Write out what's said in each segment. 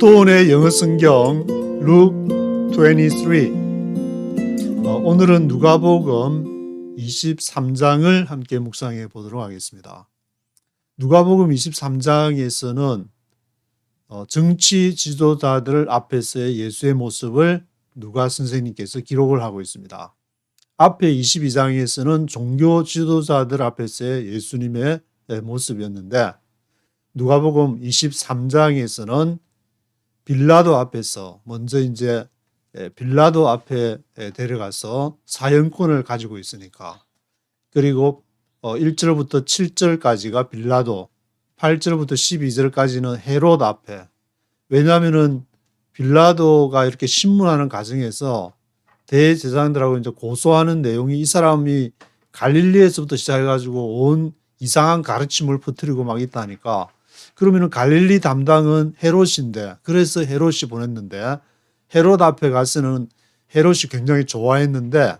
오토온의 영어 성경 Luke 23. 오늘은 누가복음 23장을 함께 묵상해 보도록 하겠습니다. 누가복음 23장에서는 정치 지도자들 앞에서의 예수의 모습을 누가 선생님께서 기록을 하고 있습니다. 앞에 22장에서는 종교 지도자들 앞에서의 예수님의 모습이었는데, 누가복음 23장에서는 빌라도 앞에서 먼저 이제 빌라도 앞에 데려가서 사형권을 가지고 있으니까, 그리고 1절부터 7절까지가 빌라도, 8절부터 12절까지는 헤롯 앞에. 왜냐하면은 빌라도가 이렇게 신문하는 과정에서 대제사장들하고 이제 고소하는 내용이 이 사람이 갈릴리에서부터 시작해가지고 온 이상한 가르침을 퍼뜨리고 막 있다니까, 그러면은 갈릴리 담당은 헤롯인데, 그래서 헤롯이 보냈는데, 헤롯 앞에 가서는 헤롯이 굉장히 좋아했는데,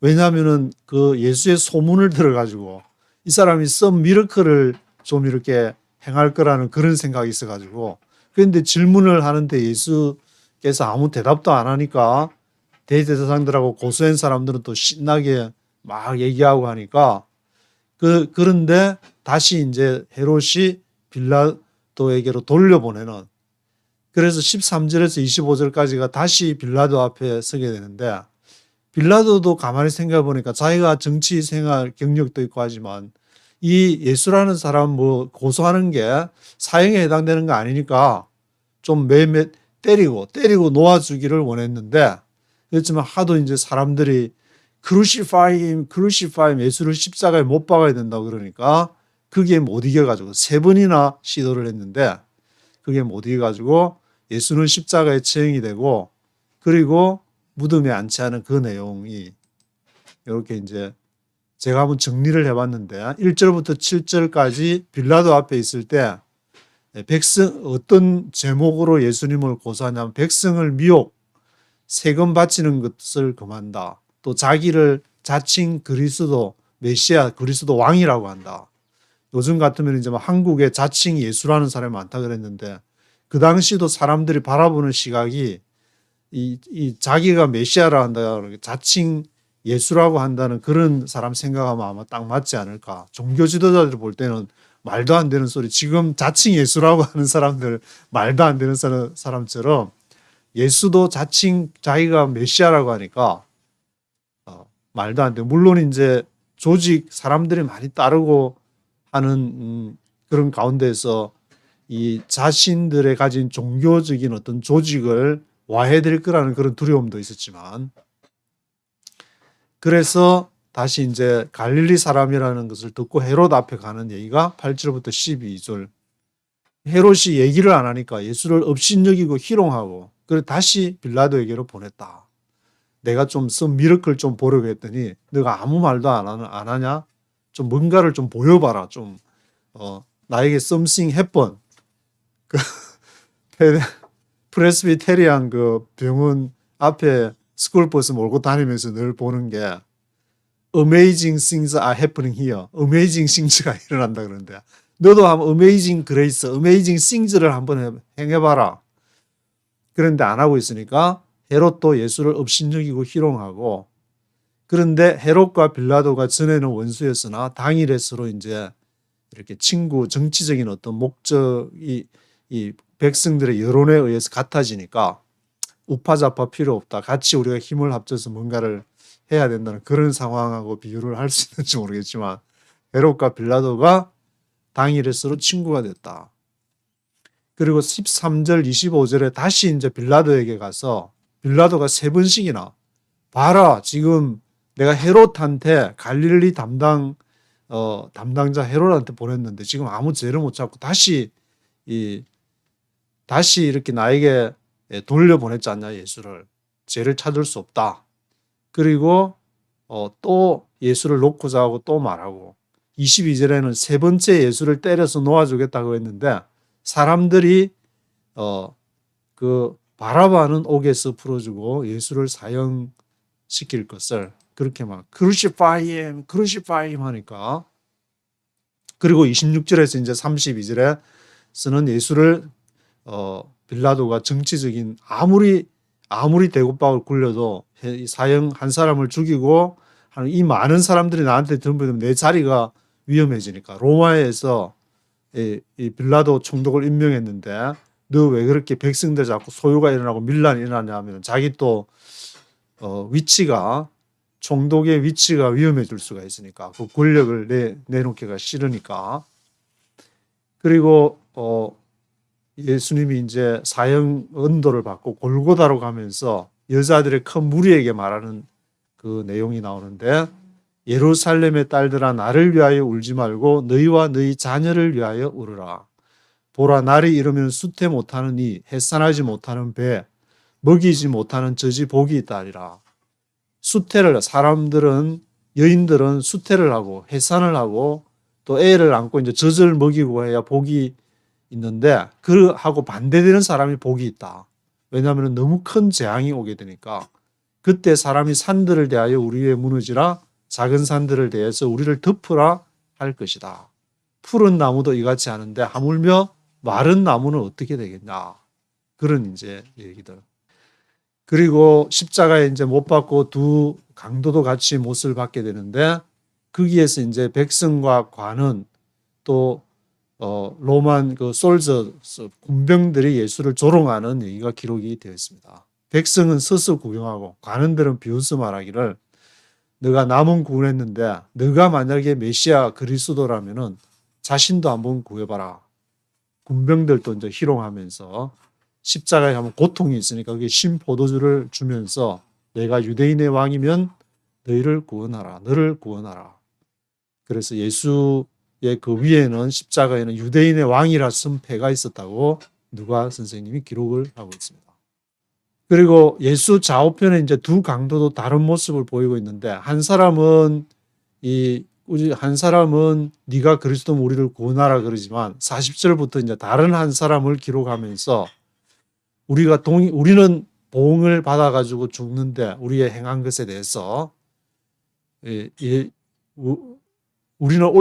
왜냐하면은 그 예수의 소문을 들어가지고 이 사람이 썸 미러클을 좀 이렇게 행할 거라는 그런 생각이 있어가지고, 그런데 질문을 하는데 예수께서 아무 대답도 안 하니까 대제사장들하고 고소한 사람들은 또 신나게 막 얘기하고 하니까, 그런데 다시 이제 헤롯이 빌라도에게로 돌려보내는, 그래서 13절에서 25절까지가 다시 빌라도 앞에 서게 되는데, 빌라도도 가만히 생각해 보니까 자기가 정치 생활 경력도 있고 하지만 이 예수라는 사람 뭐 고소하는 게 사형에 해당되는 거 아니니까 좀 매매 때리고 놓아주기를 원했는데, 그렇지만 하도 이제 사람들이 crucify him, 예수를 십자가에 못 박아야 된다고 그러니까 그게 못 이겨가지고 3번이나 시도를 했는데 그게 못 이겨가지고 예수는 십자가에 처형이 되고, 그리고 무덤에 안치하는 그 내용이 이렇게 이제 제가 한번 정리를 해봤는데, 1절부터 7절까지 빌라도 앞에 있을 때 어떤 제목으로 예수님을 고소하냐면 백성을 미혹, 세금 바치는 것을 금한다. 또 자기를 자칭 그리스도 메시아, 그리스도 왕이라고 한다. 요즘 같으면 이제 한국에 자칭 예수라는 사람이 많다 그랬는데, 그 당시도 사람들이 바라보는 시각이 이 자기가 메시아라 한다, 자칭 예수라고 한다는 그런 사람 생각하면 아마 딱 맞지 않을까. 종교 지도자들 볼 때는 말도 안 되는 소리, 지금 자칭 예수라고 하는 사람들 말도 안 되는 사람처럼 예수도 자칭 자기가 메시아라고 하니까 말도 안 돼. 물론 이제 조직 사람들이 많이 따르고 하는 그런 가운데서 이 자신들의 가진 종교적인 어떤 조직을 와해될 거라는 그런 두려움도 있었지만, 그래서 다시 이제 갈릴리 사람이라는 것을 듣고 헤롯 앞에 가는 얘기가 8절부터 12절. 헤롯이 얘기를 안 하니까 예수를 업신여기고 희롱하고, 그래서 다시 빌라도에게로 보냈다. 내가 좀 미러클 좀 보려고 했더니 너가 아무 말도 안 하냐? 좀 뭔가를 좀 보여봐라. 좀 나에게 something happen. 그 프레스비테리안 그 병원 앞에 스쿨버스 몰고 다니면서 늘 보는 게 amazing things are happening here. amazing things가 일어난다 그러는데, 너도 한번 amazing grace, amazing things를 한번 행해봐라. 그런데 안 하고 있으니까 헤롯도 예수를 업신여기고 희롱하고, 그런데 헤롯과 빌라도가 전에는 원수였으나 당일에 서로 이제 이렇게 친구, 정치적인 어떤 목적이 이 백성들의 여론에 의해서 같아지니까 우파좌파 필요 없다. 같이 우리가 힘을 합쳐서 뭔가를 해야 된다는 그런 상황하고 비유를 할 수 있는지 모르겠지만, 헤롯과 빌라도가 당일에 서로 친구가 됐다. 그리고 13절, 25절에 다시 이제 빌라도에게 가서 빌라도가 3번씩이나 봐라, 지금 내가 헤롯한테 갈릴리 담당자 헤롯한테 보냈는데 지금 아무 죄를 못 찾고 다시 이렇게 나에게 돌려보냈지 않냐, 예수를. 죄를 찾을 수 없다. 그리고 또 예수를 놓고자 하고 또 말하고, 22절에는 3번째 예수를 때려서 놓아주겠다고 했는데 사람들이 그 바라바는 옥에서 풀어주고 예수를 사형시킬 것을 그렇게 막 crucify him 하니까, 그리고 26절에서 이제 32절에서는 예수를 빌라도가 정치적인 아무리 대국밥을 굴려도 사형 한 사람을 죽이고 하는 이 많은 사람들이 나한테 덤벼들면 내 자리가 위험해지니까 로마에서 이 빌라도 총독을 임명했는데 너 왜 그렇게 백성들 자꾸 소요가 일어나고 밀란이 일어나냐 하면 자기 또 위치가 총독의 위치가 위험해질 수가 있으니까 그 권력을 내놓기가 싫으니까. 그리고 예수님이 이제 사형 언도를 받고 골고다로 가면서 여자들의 큰 무리에게 말하는 그 내용이 나오는데 예루살렘의 딸들아 나를 위하여 울지 말고 너희와 너희 자녀를 위하여 울으라. 보라 날이 이르면 수태 못하는 이 해산하지 못하는 배 먹이지 못하는 젖이 복이 있다리라. 수태를 여인들은 수태를 하고 해산을 하고 또 애를 안고 이제 젖을 먹이고 해야 복이 있는데 그하고 반대되는 사람이 복이 있다. 왜냐하면 너무 큰 재앙이 오게 되니까 그때 사람이 산들을 대하여 우리 위에 무너지라 작은 산들을 대해서 우리를 덮으라 할 것이다. 푸른 나무도 이같이 하는데 하물며 마른 나무는 어떻게 되겠냐. 그런 이제 얘기들. 그리고 십자가에 이제 못 박고 두 강도도 같이 못을 받게 되는데 거기에서 이제 백성과 관은 또 로만 그 솔저 군병들이 예수를 조롱하는 얘기가 기록이 되어 있습니다. 백성은 서서 구경하고 관원들은 비웃어 말하기를 너가 남은 구원했는데 너가 만약에 메시아 그리스도라면은 자신도 한번 구해봐라. 군병들도 이제 희롱하면서 십자가에 가면 고통이 있으니까 그게 신포도주를 주면서 내가 유대인의 왕이면 너희를 구원하라. 너를 구원하라. 그래서 예수의 그 위에는 십자가에는 유대인의 왕이라 쓴 패가 있었다고 누가 선생님이 기록을 하고 있습니다. 그리고 예수 좌우편에 이제 두 강도도 다른 모습을 보이고 있는데 한 사람은 네가 그리스도면 우리를 구원하라 그러지만 40절부터 이제 다른 한 사람을 기록하면서 우리는 보응을 받아가지고 죽는데 우리의 행한 것에 대해서 우리는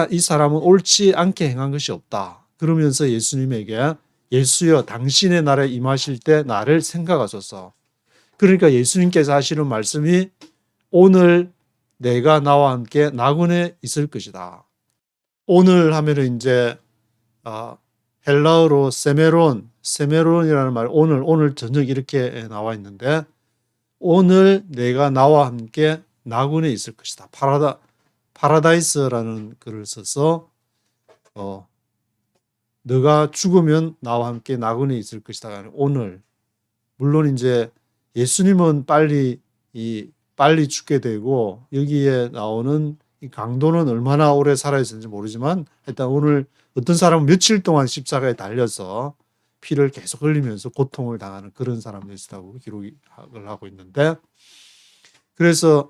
이 사람은 옳지 않게 행한 것이 없다. 그러면서 예수님에게 예수여 당신의 나라에 임하실 때 나를 생각하소서. 그러니까 예수님께서 하시는 말씀이 오늘 내가 나와 함께 나군에 있을 것이다. 오늘 하면은 이제 헬라어로 세메론이라는 말 오늘 저녁 이렇게 나와 있는데 오늘 내가 나와 함께 나군에 있을 것이다. 파라다이스라는 글을 써서 너가 죽으면 나와 함께 나군에 있을 것이다. 오늘 물론 이제 예수님은 빨리 죽게 되고 여기에 나오는 이 강도는 얼마나 오래 살아있었는지 모르지만 일단 오늘 어떤 사람은 며칠 동안 십자가에 달려서 피를 계속 흘리면서 고통을 당하는 그런 사람도 있다고 기록을 하고 있는데 그래서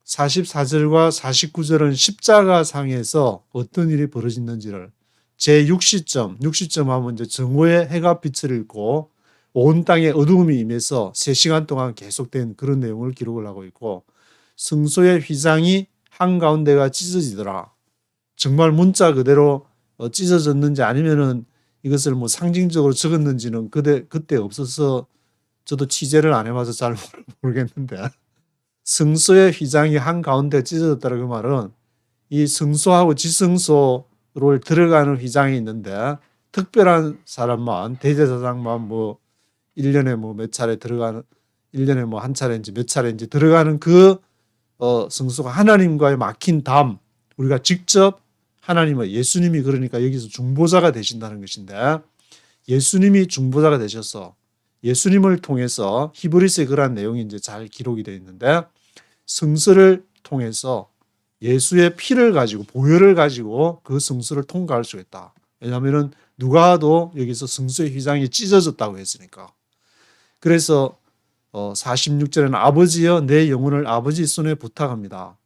44절과 49절은 십자가상에서 어떤 일이 벌어졌는지를 제6시점 하면 이제 정오에 해가 빛을 잃고 온 땅에 어두움이 임해서 3시간 동안 계속된 그런 내용을 기록을 하고 있고 성소의 휘장이 한가운데가 찢어지더라. 정말 문자 그대로 찢어졌는지 아니면은 이것을 뭐 상징적으로 적었는지는 그때 없어서 저도 취재를 안 해봐서 잘 모르겠는데 성소의 휘장이 한가운데 찢어졌다는 그 말은 이 성소하고 지성소를 들어가는 휘장이 있는데 특별한 사람만 대제사장만 뭐 1년에 뭐 몇 차례 들어가는 1년에 뭐 한 차례인지 몇 차례인지 들어가는 그 성소가 하나님과의 막힌 담 우리가 직접 하나님을 예수님이 그러니까 여기서 중보자가 되신다는 것인데 예수님이 중보자가 되셔서 예수님을 통해서 히브리서에 그러한 내용이 이제 잘 기록이 되어 있는데 성서를 통해서 예수의 피를 가지고 보혈을 가지고 그 성소를 통과할 수 있다. 왜냐하면 누가도 여기서 성소의 휘장이 찢어졌다고 했으니까. 그래서 46절에는 아버지여 내 영혼을 아버지 손에 부탁합니다.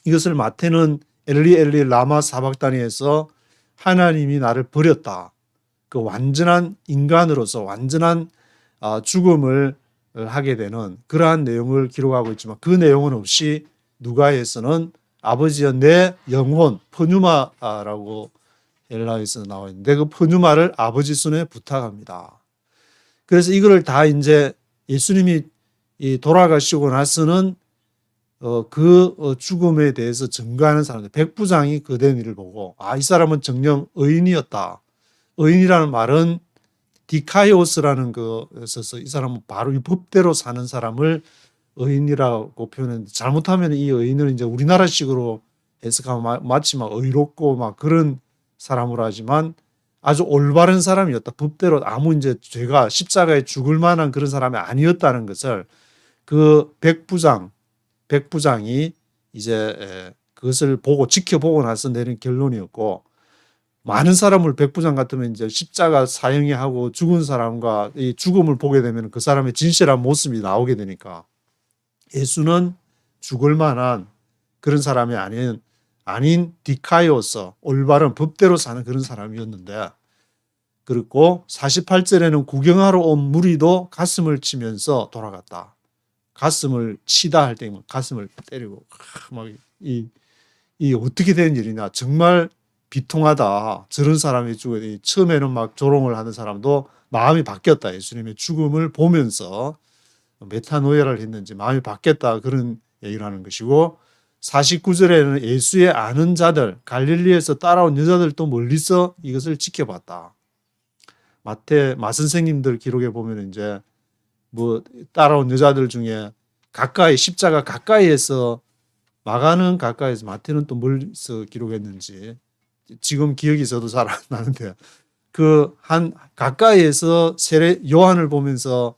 이것을 마태는 엘리 라마 사박다니에서 하나님이 나를 버렸다. 그 완전한 인간으로서 완전한 죽음을 하게 되는 그러한 내용을 기록하고 있지만 그 내용은 없이 누가에서는 아버지여 내 영혼 퍼뉴마라고 헬라어에서 나와 있는데 그 푸뉴마를 아버지 손에 부탁합니다. 그래서 이거를 다 이제 예수님이 돌아가시고 나서는 그 죽음에 대해서 증거하는 사람들, 백부장이 그된 일을 보고 이 사람은 정녕 의인이었다. 의인이라는 말은 디카이오스라는 것에서 이 사람은 바로 이 법대로 사는 사람을 의인이라고 표현했는데, 잘못하면 이 의인은 이제 우리나라식으로 해석하면 마치 막 의롭고 막 그런 사람으로 하지만 아주 올바른 사람이었다. 법대로 아무 이제 죄가 십자가에 죽을 만한 그런 사람이 아니었다는 것을 그 백부장이 이제 그것을 보고 지켜보고 나서 내린 결론이었고, 많은 사람을 백부장 같으면 이제 십자가 사형이 하고 죽은 사람과 이 죽음을 보게 되면 그 사람의 진실한 모습이 나오게 되니까 예수는 죽을 만한 그런 사람이 아닌 디카이오스, 올바른 법대로 사는 그런 사람이었는데, 그리고 48절에는 구경하러 온 무리도 가슴을 치면서 돌아갔다. 가슴을 치다 할 때 가슴을 때리고 막 이 어떻게 된 일이냐, 정말 비통하다. 저런 사람이 죽어. 처음에는 막 조롱을 하는 사람도 마음이 바뀌었다. 예수님의 죽음을 보면서 메타노이아를 했는지 마음이 바뀌었다. 그런 얘기를 하는 것이고, 49절에는 예수의 아는 자들, 갈릴리에서 따라온 여자들도 멀리서 이것을 지켜봤다. 마 선생님들 기록에 보면 이제 뭐 따라온 여자들 중에 가까이, 십자가 가까이에서, 마가는 가까이에서, 마태는 또 멀리서 기록했는지 지금 기억이 저도 잘 안 나는데, 그 한 가까이에서 요한을 보면서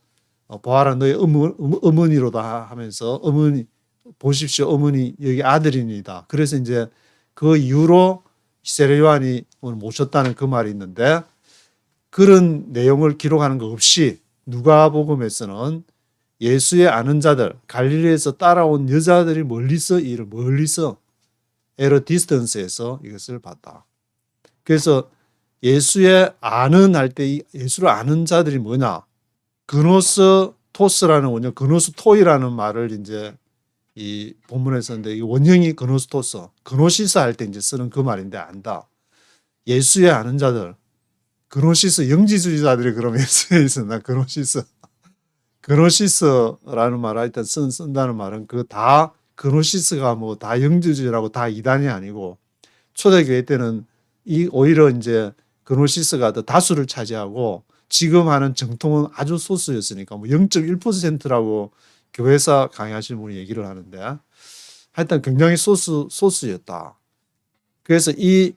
보아라 너의 어머니로다 하면서, 어머니 보십시오, 어머니 여기 아들입니다. 그래서 이제 그 이후로 세례 요한이 모셨다는 그 말이 있는데, 그런 내용을 기록하는 것 없이 누가복음에서는 예수의 아는 자들, 갈릴리에서 따라온 여자들이 멀리서 에러 디스턴스에서 이것을 봤다. 그래서 예수의 아는 할 때 예수를 아는 자들이 뭐냐? 그노스토스라는 원형, 그노스토이라는 말을 이제 이 본문에 썼는데, 이 원형이 그노스토스, 그노시스 할 때 이제 쓰는 그 말인데, 안다. 예수의 아는 자들, 그노시스, 영지주의자들이 그러면 예수에 있었나? 그노시스라는 말을 일단 쓴다는 말은 그 다 그노시스가 뭐 다 영지주의라고 다 이단이 아니고, 초대교회 때는 오히려 이제 그노시스가 더 다수를 차지하고 지금 하는 정통은 아주 소수였으니까 뭐 0.1%라고 교회사 강의하시는 분이 얘기를 하는데, 하여튼 굉장히 소수였다. 그래서 이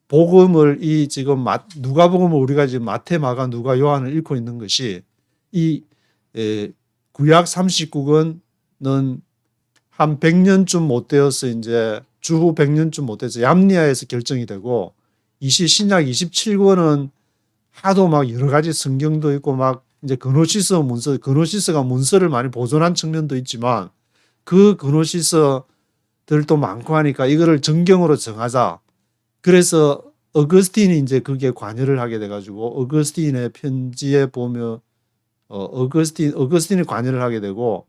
복음을 지금 누가복음을 우리가 지금 마태, 마가, 누가, 요한을 읽고 있는 것이 이 구약 39권은 한 100년쯤 못 되어서 이제 주후 100년쯤 못 돼서 얌리아에서 결정이 되고, 신약 27권은 하도 막 여러 가지 성경도 있고 막 이제 그노시스가 문서를 많이 보존한 측면도 있지만, 그 그노시스들도 많고 하니까 이거를 정경으로 정하자. 그래서 어거스틴이 이제 그게 관여를 하게 돼가지고, 어거스틴의 편지에 보면 어거스틴이 관여를 하게 되고,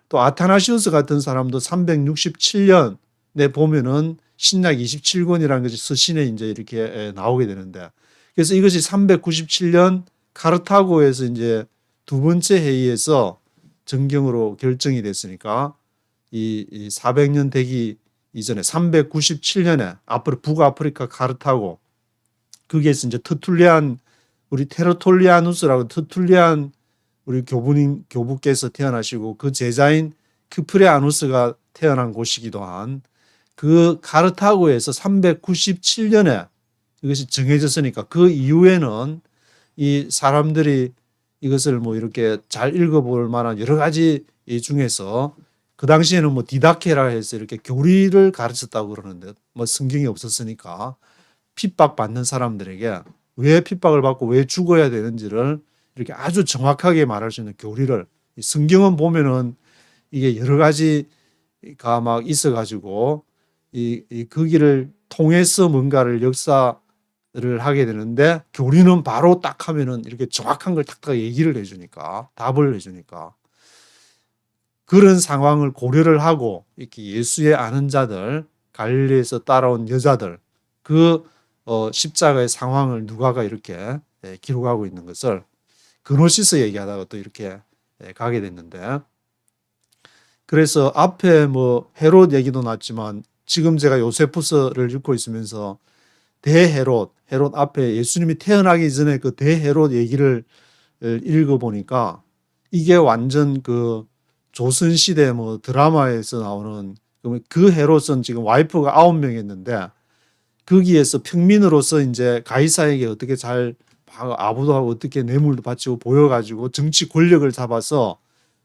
또 아타나시우스 같은 사람도 367년에 보면은 신약 27권이라는 것이 서신에 이제 이렇게 나오게 되는데, 그래서 이것이 397년 카르타고에서 이제 두 번째 회의에서 정경으로 결정이 됐으니까, 이 400년 되기 이전에 397년에 앞으로 북아프리카 카르타고, 거기에서 이제 우리 테르톨리아누스라고 터툴리안 우리 교부께서 태어나시고 그 제자인 크프레아누스가 태어난 곳이기도 한 그 카르타고에서 397년에 이것이 정해졌으니까, 그 이후에는 이 사람들이 이것을 뭐 이렇게 잘 읽어볼 만한 여러 가지 중에서, 그 당시에는 뭐 디다케라 해서 이렇게 교리를 가르쳤다고 그러는데, 뭐 성경이 없었으니까 핍박받는 사람들에게 왜 핍박을 받고 왜 죽어야 되는지를 이렇게 아주 정확하게 말할 수 있는 교리를, 성경은 보면은 이게 여러 가지가 막 있어가지고 그 길을 통해서 뭔가를 역사를 하게 되는데, 교리는 바로 딱 하면은 이렇게 정확한 걸 탁탁 얘기를 해주니까, 답을 해주니까, 그런 상황을 고려를 하고 이렇게 예수의 아는 자들, 갈릴리에서 따라온 여자들, 그 십자가의 상황을 누가가 이렇게 기록하고 있는 것을 그노시스 얘기하다가 또 이렇게 가게 됐는데, 그래서 앞에 뭐 헤롯 얘기도 나왔지만 지금 제가 요세푸스를 읽고 있으면서 대헤롯, 헤롯 앞에 예수님이 태어나기 전에 그 대헤롯 얘기를 읽어보니까 이게 완전 그 조선시대 뭐 드라마에서 나오는 그 헤롯은 지금 와이프가 9명이었는데 거기에서 평민으로서 이제 가이사에게 어떻게 잘 아부도 하고 어떻게 뇌물도 바치고 보여가지고 정치 권력을 잡아서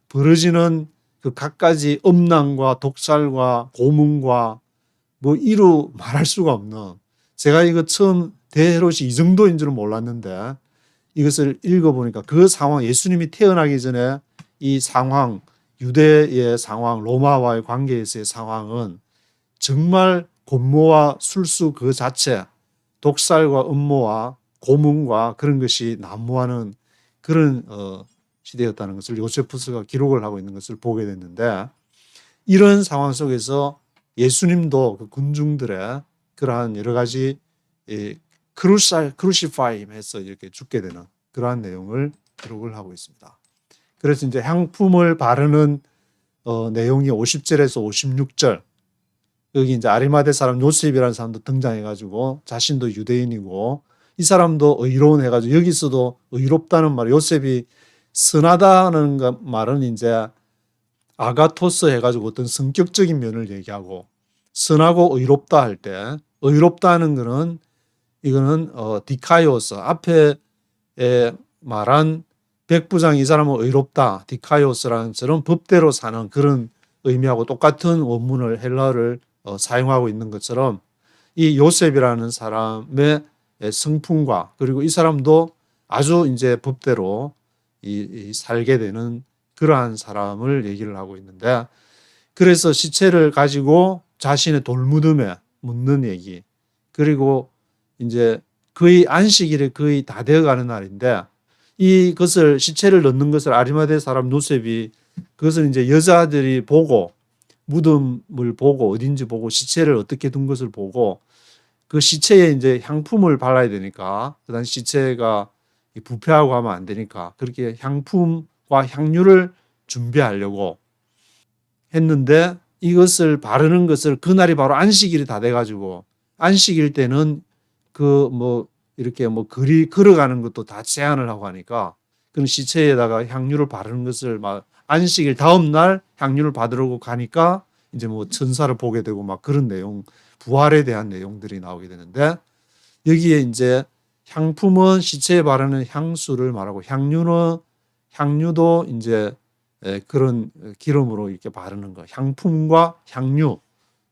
벌어지는 그 갖가지 음란과 독살과 고문과 뭐 이루 말할 수가 없는, 제가 이거 처음 대헤롯이 이 정도인 줄은 몰랐는데 이것을 읽어보니까 그 상황, 예수님이 태어나기 전에 이 상황, 유대의 상황, 로마와의 관계에서의 상황은 정말 곤모와 술수 그 자체, 독살과 음모와 고문과 그런 것이 난무하는 그런 시대였다는 것을 요세푸스가 기록을 하고 있는 것을 보게 됐는데, 이런 상황 속에서 예수님도 그 군중들의 그러한 여러 가지 크루시파임해서 이렇게 죽게 되는 그러한 내용을 기록을 하고 있습니다. 그래서 이제 향품을 바르는 내용이 50절에서 56절, 여기 이제 아리마대 사람 요셉이라는 사람도 등장해가지고 자신도 유대인이고 이 사람도 의로운 해가지고, 여기서도 의롭다는 말, 요셉이 선하다는 말은 이제 아가토스 해가지고 어떤 성격적인 면을 얘기하고, 선하고 의롭다 할 때 의롭다는 거는 이거는 디카이오스, 앞에 말한 백부장 이 사람은 의롭다, 디카이오스라는 것처럼 법대로 사는 그런 의미하고 똑같은 원문을 헬라어를 사용하고 있는 것처럼 이 요셉이라는 사람의 성품과, 그리고 이 사람도 아주 이제 법대로 살게 되는 그러한 사람을 얘기를 하고 있는데, 그래서 시체를 가지고 자신의 돌무덤에 묻는 얘기, 그리고 이제 거의 안식일에 거의 다 되어가는 날인데 이것을 시체를 넣는 것을 아리마대 사람 요셉이 그것을 이제 여자들이 보고 무덤을 보고 어딘지 보고 시체를 어떻게 둔 것을 보고 그 시체에 이제 향품을 발라야 되니까, 그 당시 시체가 부패하고 하면 안 되니까 그렇게 향품과 향유를 준비하려고 했는데, 이것을 바르는 것을 그날이 바로 안식일이 다 돼가지고, 안식일 때는 그 뭐 이렇게 뭐 거리 걸어가는 것도 다 제한을 하고 하니까 그런 시체에다가 향유를 바르는 것을 막 안식일 다음 날 향유를 받으려고 가니까 이제 뭐 천사를 보게 되고 막 그런 내용, 부활에 대한 내용들이 나오게 되는데, 여기에 이제 향품은 시체에 바르는 향수를 말하고 향유도 이제 그런 기름으로 이렇게 바르는 거, 향품과 향유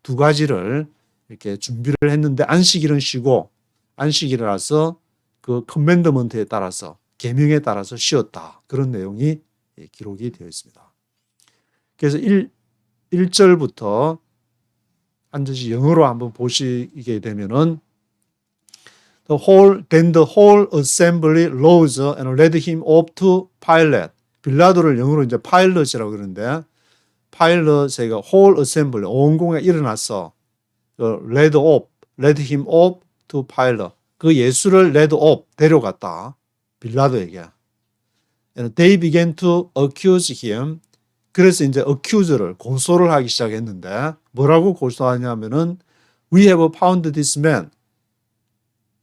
두 가지를 이렇게 준비를 했는데 안식일은 쉬고, 안식일이라서 그 커맨드먼트에 따라서 계명에 따라서 쉬었다, 그런 내용이 기록이 되어 있습니다. 그래서 1절부터 한 절씩 영어로 한번 보시게 되면은 Then the whole assembly rose and led him up to Pilate. 빌라도를 영어로 이제 파일럿이라고 그러는데, 파일럿에게 whole assembly, 온 공회가 일어났어. led him up to Pilate. 그 예수를 led up, 데려갔다, 빌라도에게. And they began to accuse him. 그래서 이제 accuse를, 고소를 하기 시작했는데, 뭐라고 고소하냐면은 We have found this man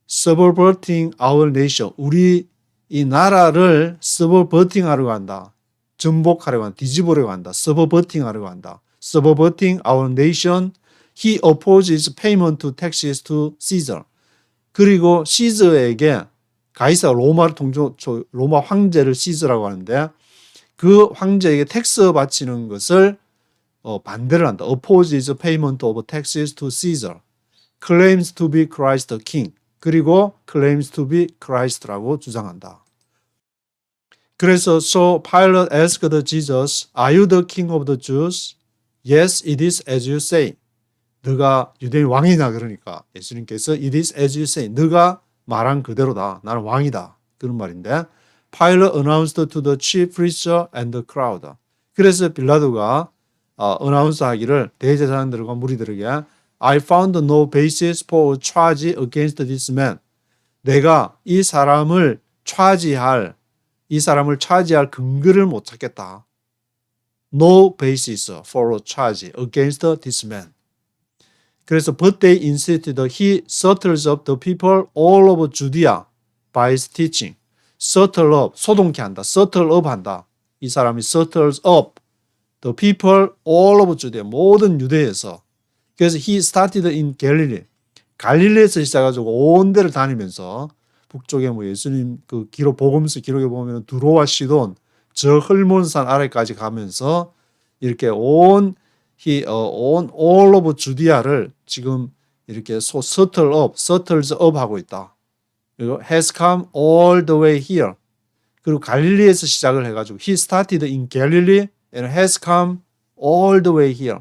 subverting our nation. 우리 이 나라를 subverting 하려고 한다. 전복하려고 한다. 뒤집으려고 한다. subverting 하려고 한다. subverting our nation. He opposes payment to taxes to Caesar. 그리고 시저에게, 가이사 로마 황제를 시저라고 하는데 그 황제에게 텍스 바치는 것을 반대를 한다. opposes payment of taxes to Caesar. claims to be Christ the King. 그리고 claims to be Christ라고 주장한다. 그래서 So Pilate asked Jesus, Are you the king of the Jews? Yes, it is as you say. 너가 유대인 왕이냐 그러니까 예수님께서 It is as you say. 너가 말한 그대로다. 나는 왕이다. 그런 말인데, Pilate announced to the chief priests and the crowd. 그래서 빌라도가 어나운스 하기를 대제사장들과 무리들에게 I found no basis for a charge against this man. 내가 이 사람을 차지할 근거를 못 찾겠다. No basis for a charge against this man. 그래서 but they insisted he settles up the people all over Judea by his teaching. settle up, 소동케 한다. settle up 한다. 이 사람이 settles up the people all over Judea, 모든 유대에서. 그래서 he started in Galilee. 갈릴리에서 시작해가지고 온 데를 다니면서 북쪽에 뭐 예수님 그 기록 복음서 기록에 보면 두로와 시돈 저 헐몬산 아래까지 가면서 이렇게 온 all over 주디아를 지금 이렇게 settles up 하고 있다. 그리고 has come all the way here. 그리고 갈릴리에서 시작을 해가지고 he started in Galilee and has come all the way here.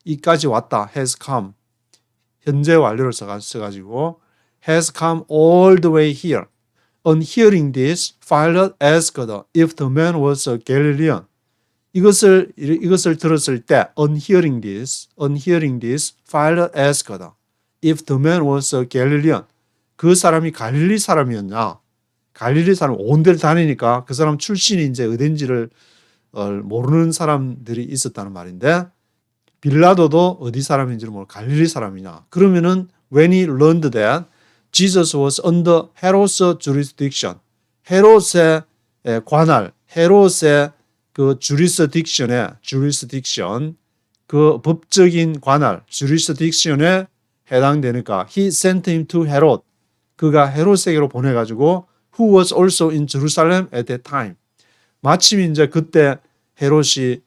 이까지 왔다. has come. 현재 완료를 써가지고 has come all the way here. On hearing this, Pilate asked if the man was a Galilean. 이것을 들었을 때 on hearing this, Pilate asked if the man was a Galilean. 그 사람이 갈릴리 사람이었냐? 갈릴리 사람 온 데를 다니니까 그 사람 출신이 이제 어딘지를 모르는 사람들이 있었다는 말인데 빌라도도 어디 사람인지를 모르고 갈릴리 사람이냐? 그러면은 when he learned that Jesus was under Herod's jurisdiction, 헤롯의 관할, 헤롯의 그 jurisdiction, 그 법적인 관할, jurisdiction에 해당되니까 he sent him to Herod. 그가 헤롯에게로 보내가지고 who was also in Jerusalem at that time. 마침 이제 그때 헤롯이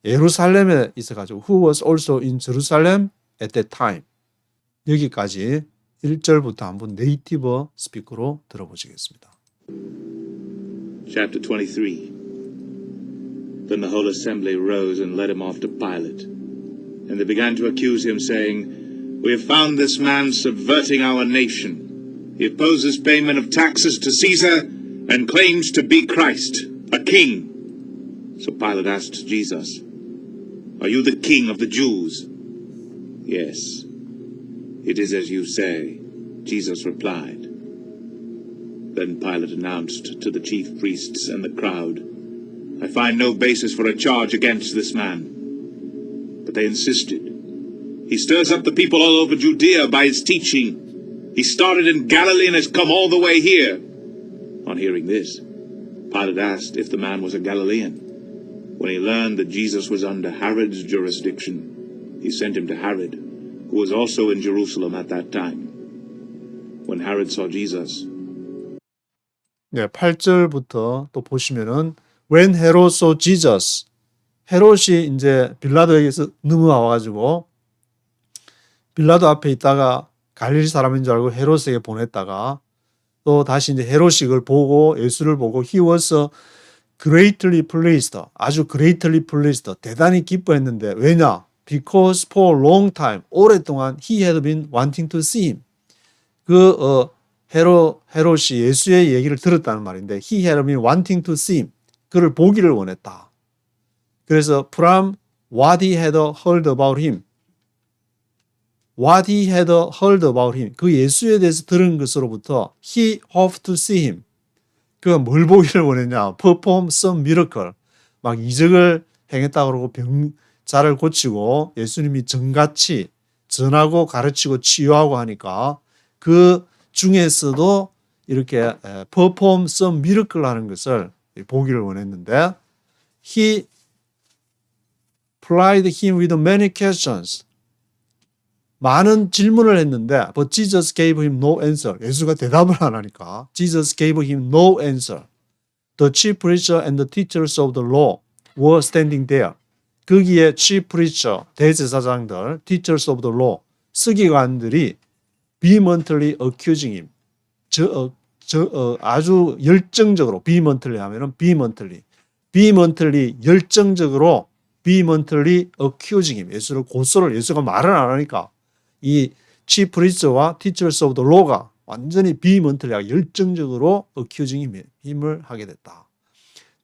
예루살렘에 있어가지고 who was also in Jerusalem at that time. 여기까지 1절부터 한번 네이티브 스피커로 들어보시겠습니다. Chapter 23. Then the whole assembly rose and led him off to Pilate. And they began to accuse him, saying, "We have found this man subverting our nation. He opposes payment of taxes to Caesar and claims to be Christ, a king." So Pilate asked Jesus, "Are you the king of the Jews?" "Yes, it is as you say," Jesus replied. Then Pilate announced to the chief priests and the crowd, "I find no basis for a charge against this man." But they insisted. "He stirs up the people all over Judea by his teaching. He started in Galilee and has come all the way here." On hearing this, Pilate asked if the man was a Galilean. When he learned that Jesus was under Herod's jurisdiction, he sent him to Herod, who was also in Jerusalem at that time. When Herod saw Jesus, 네, 8절부터 또 보시면은 when Herod saw Jesus, 헤롯이 이제 빌라도에게서 넘어와가지고 빌라도 앞에 있다가 갈릴리 사람인 줄 알고 헤롯에게 보냈다가 또 다시 이제 헤롯이 그걸 보고 예수를 보고 he was greatly pleased, 아주 greatly pleased, 대단히 기뻐했는데 왜냐? Because for a long time, 오랫동안 he had been wanting to see him. 헤롯이 예수의 얘기를 들었다는 말인데 he had been wanting to see him. 그를 보기를 원했다. 그래서 from what he had heard about him, 그 예수에 대해서 들은 것으로부터 he hoped to see him. 그가 뭘 보기를 원했냐? perform some miracle. 막 이적을 행했다 그러고 병자를 고치고 예수님이 정같이 전하고 가르치고 치유하고 하니까 그 중에서도 이렇게 perform some miracle 하는 것을 보기를 원했는데 he plied him with many questions. 많은 질문을 했는데 but Jesus gave him no answer. 예수가 대답을 안 하니까 Jesus gave him no answer. The chief preacher and the teachers of the law were standing there. 거기에 chief preacher, 대제사장들, teachers of the law, 서기관들이 vehemently accusing him. 아주 열정적으로 vehemently 하면은 vehemently 열정적으로 vehemently accusing him. 예수가 말을 안 하니까 이 chief priest와 teachers of the law가 완전히 vehemently 열정적으로 accusing him을 하게 됐다.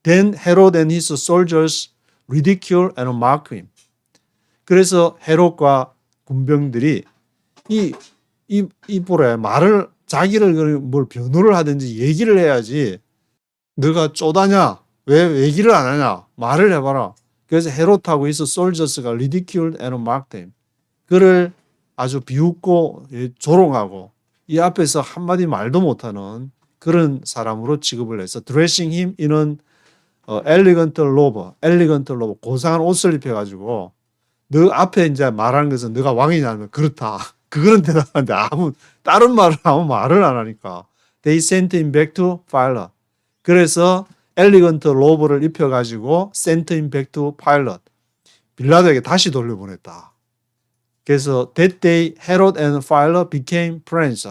Then Herod and his soldiers ridicule and mock him. 그래서 헤롯과 군병들이 이 보래 말을 자기를 뭘 변호를 하든지 얘기를 해야지 너가 쪼다냐? 왜 얘기를 안 하냐? 말을 해봐라. 그래서 헤롯하고 있어 솔저스가 ridiculed and mocked him. 그를 아주 비웃고 조롱하고 이 앞에서 한마디 말도 못하는 그런 사람으로 취급을 해서 dressing him in an elegant robe, 고상한 옷을 입혀가지고 너 앞에 이제 말하는 것은 너가 왕이냐면 그렇다. 그거는 대답하는데 다른 말을 아무 말을 안 하니까 they sent him back to Pilate. 그래서 엘리건트 로브를 입혀가지고 sent him back to Pilate. 빌라도에게 다시 돌려보냈다. 그래서 that day Herod and Pilate became friends.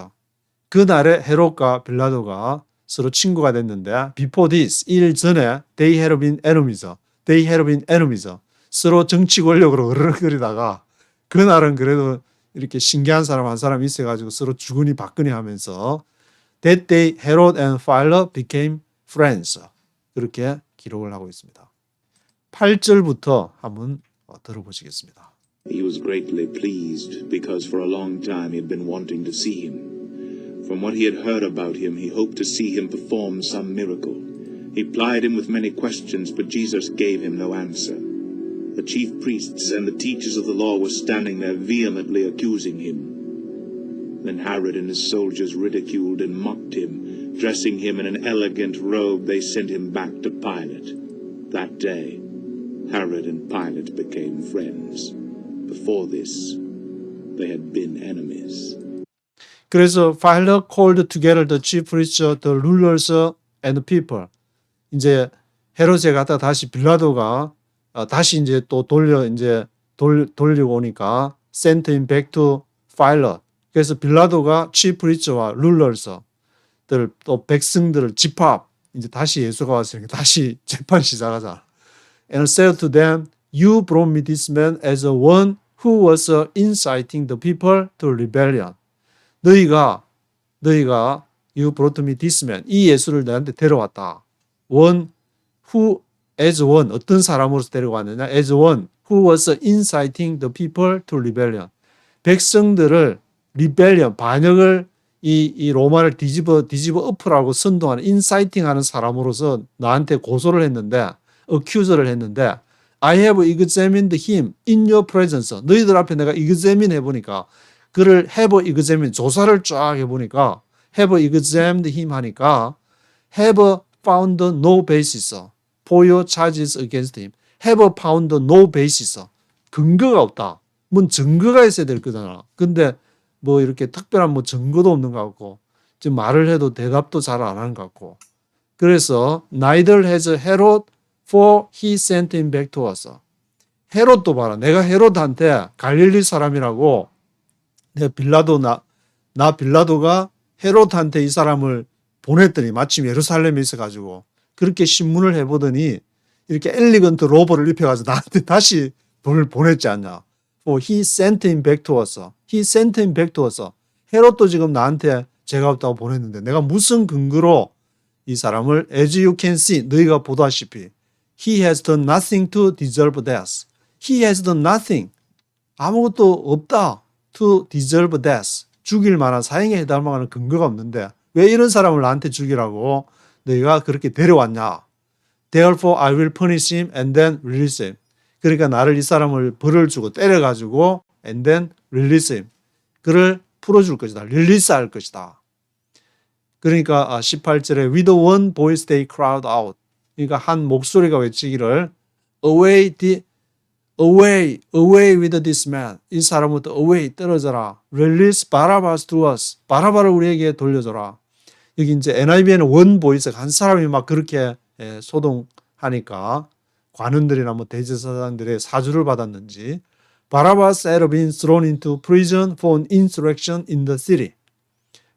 그날에 헤롯과 빌라도가 서로 친구가 됐는데 before this, 일 전에 they had been enemies. 서로 정치 권력으로 으르렁거리다가 그날은 그래도 이렇게 신기한 사람 한 사람 있어가지고 서로 주거니 받거니 하면서 that day Herod and Pilate became friends. 그렇게 기록을 하고 있습니다. 8절부터 한번 들어보시겠습니다. He was greatly pleased because for a long time he had been wanting to see him. From what he had heard about him, he hoped to see him perform some miracle. He plied him with many questions, but Jesus gave him no answer. The chief priests and the teachers of the law were standing there vehemently accusing him. Then Herod and his soldiers ridiculed and mocked him. Dressing him in an elegant robe, they sent him back to Pilate. That day, Herod and Pilate became friends. Before this, they had been enemies. 그래서 Pilate called together the chief priests, the rulers, and the people. 이제 헤롯에 갔다 다시 빌라도가 다시 이제 또 돌리고 오니까 sent him back to Pilate. 그래서 빌라도가 chief priest와 rulers들 또 백성들을 집합 이제 다시 예수가 왔으니까 다시 재판 시작하자. And said to them, you brought me this man as one who was inciting the people to rebellion. 너희가 you brought me this man. 이 예수를 너한테 데려왔다. One who as one 어떤 사람으로서 데려왔느냐? As one who was inciting the people to rebellion. 백성들을 rebellion 반역을 이 로마를 뒤집어 엎으라고 선동하는 inciting하는 사람으로서 나한테 고소를 했는데 accuse를 했는데 I have examined him in your presence. 너희들 앞에 내가 examine 해보니까 그를 have examined 조사를 쫙 해보니까 have examined him 하니까 have found no basis for your charges against him. have found no basis. 근거가 없다. 뭔 증거가 있어야 될 거잖아. 근데 뭐 이렇게 특별한 뭐 증거도 없는 것 같고 지금 말을 해도 대답도 잘 안 하는 것 같고 그래서 neither has Herod for he sent him back to us. 헤롯도 봐라. 내가 헤롯한테 갈릴리 사람이라고 내가 빌라도가 헤롯한테 이 사람을 보냈더니 마침 예루살렘에 있어가지고 그렇게 신문을 해보더니 이렇게 엘리건트 로버를 입혀가지고 나한테 다시 돈을 보냈지 않냐. For he sent him back to us. He sent him back to us. 헤롯도 지금 나한테 죄가 없다고 보냈는데 내가 무슨 근거로 이 사람을 as you can see 너희가 보다시피 he has done nothing to deserve death. He has done nothing. 아무것도 없다. to deserve death. 죽일 만한 사형에 해당할 만한 근거가 없는데 왜 이런 사람을 나한테 죽이라고 너희가 그렇게 데려왔냐. Therefore I will punish him and then release him. 그러니까 나를 이 사람을 벌을 주고 때려가지고 and then release him. 그를 풀어줄 것이다. 릴리스할 것이다. 그러니까 18절에 with one voice they cried out. 그러니까 한 목소리가 외치기를 away with this man. 이 사람부터 away 떨어져라. Release Barabbas to us. 바라바를 우리에게 돌려줘라. 여기 이제 NIV에는 one voice 한 사람이 막 그렇게 소동하니까 관원들이나 뭐 대제사장들의 사주를 받았는지 Barabbas had been thrown into prison for an insurrection in the city.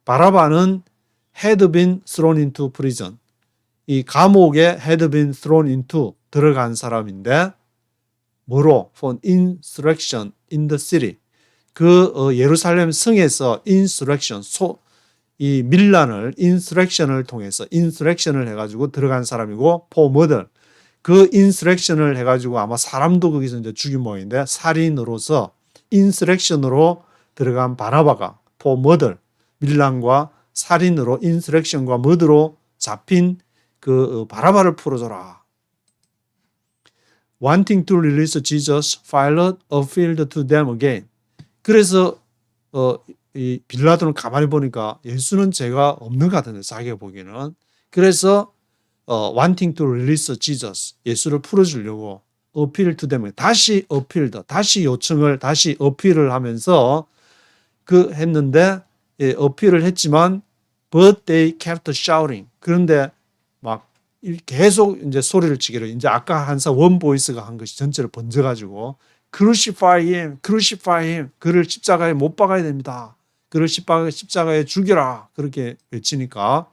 바라바는 had been thrown into prison. 이 감옥에 had been thrown into 들어간 사람인데 뭐로? for an insurrection in the city. 그 예루살렘 성에서 insurrection 이 밀란을 insurrection을 통해서 insurrection을 해가지고 들어간 사람이고 for murder. 그 인스렉션을 해가지고 아마 사람도 거기서 이제 죽인 모양인데 살인으로서 인스렉션으로 들어간 바나바가 for murder, 밀란과 살인으로 인스렉션과 머드로 잡힌 그 바나바를 풀어줘라. Wanting to release Jesus, Pilate appealed to them again. 그래서 이 빌라도는 가만히 보니까 예수는 죄가 없는 것 같은데 자기가 보기에는. 그래서 wanting to release Jesus, 예수를 풀어주려고 appeal to them, 다시 appealed, 다시 요청을 다시 어필을 하면서 그 했는데 어필을 했지만 but they kept shouting. 그런데 막 계속 이제 소리를 치기로 이제 아까 한사 원 보이스가 한 것이 전체를 번져가지고 crucify him, crucify him. 그를 십자가에 못 박아야 됩니다. 그를 십자가에 죽여라. 그렇게 외치니까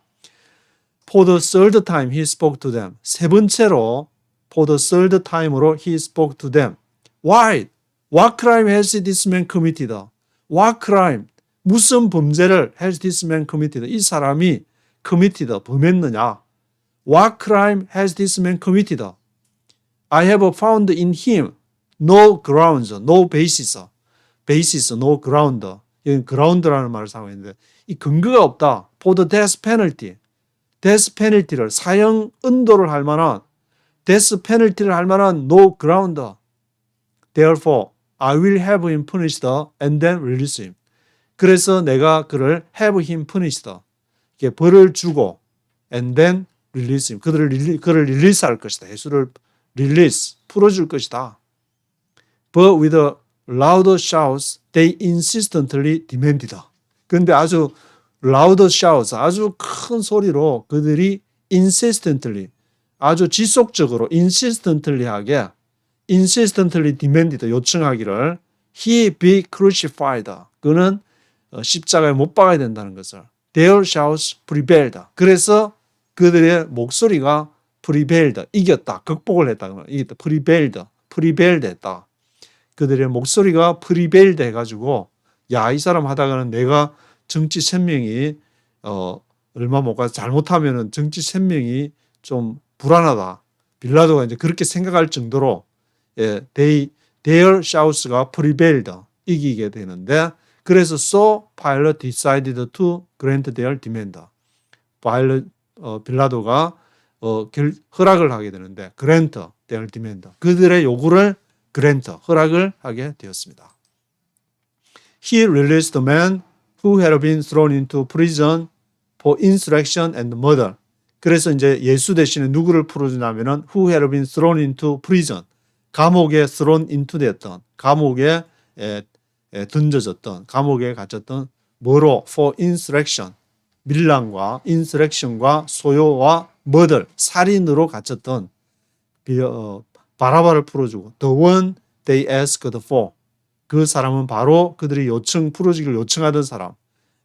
for the third time he spoke to them. 세 번째로 for the third time으로 he spoke to them. Why? What crime has this man committed? What crime? 무슨 범죄를 has this man committed? 이 사람이 committed, 범했느냐? What crime has this man committed? I have found in him no grounds, no basis, basis, no ground. 여기 ground라는 말을 사용하고 있는데 이 근거가 없다. For the death penalty, death penalty를 사형 은도를 할 만한 death penalty를 할 만한 no ground. Therefore, I will have him punished and then release him. 그래서 내가 그를 have him punished, 이게 벌을 주고 and then release him. 그를 릴리스할 것이다. 예수를 릴리스, 풀어줄 것이다. But with a loud shouts, they insistently demanded. 그런데 아주 loud shouts, 아주 큰 소리로 그들이 insistently, 아주 지속적으로 insistently하게 insistently demanded, 요청하기를 he be crucified. 그는 십자가에 못 박아야 된다는 것을. Their shouts prevailed. 그래서 그들의 목소리가 prevailed, 이겼다, 극복을 했다. 이겼다, prevailed 했다. 그들의 목소리가 prevailed 해가지고 야, 이 사람 하다가는 내가 정치 생명이 얼마 못 가서 잘못하면은 정치 생명이 좀 불안하다. 빌라도가 이제 그렇게 생각할 정도로 their shouts가 prevailed, 이기게 되는데 그래서 so Pilate decided to grant their demand. 빌라도가 허락을 하게 되는데 grant their demand, 그들의 요구를 grant, 허락을 하게 되었습니다. He released the man who had been thrown into prison for insurrection and murder. 그래서 이제 예수 대신에 누구를 풀어주냐면은 who had been thrown into prison, 감옥에 thrown into 되었던, 감옥에 던져졌던, 감옥에 갇혔던 뭐로 for insurrection, 밀란과 insurrection과 소요와 murder, 살인으로 갇혔던 바라바를 풀어주고 the one they asked for, 그 사람은 바로 그들이 풀어주기를 요청하던 사람,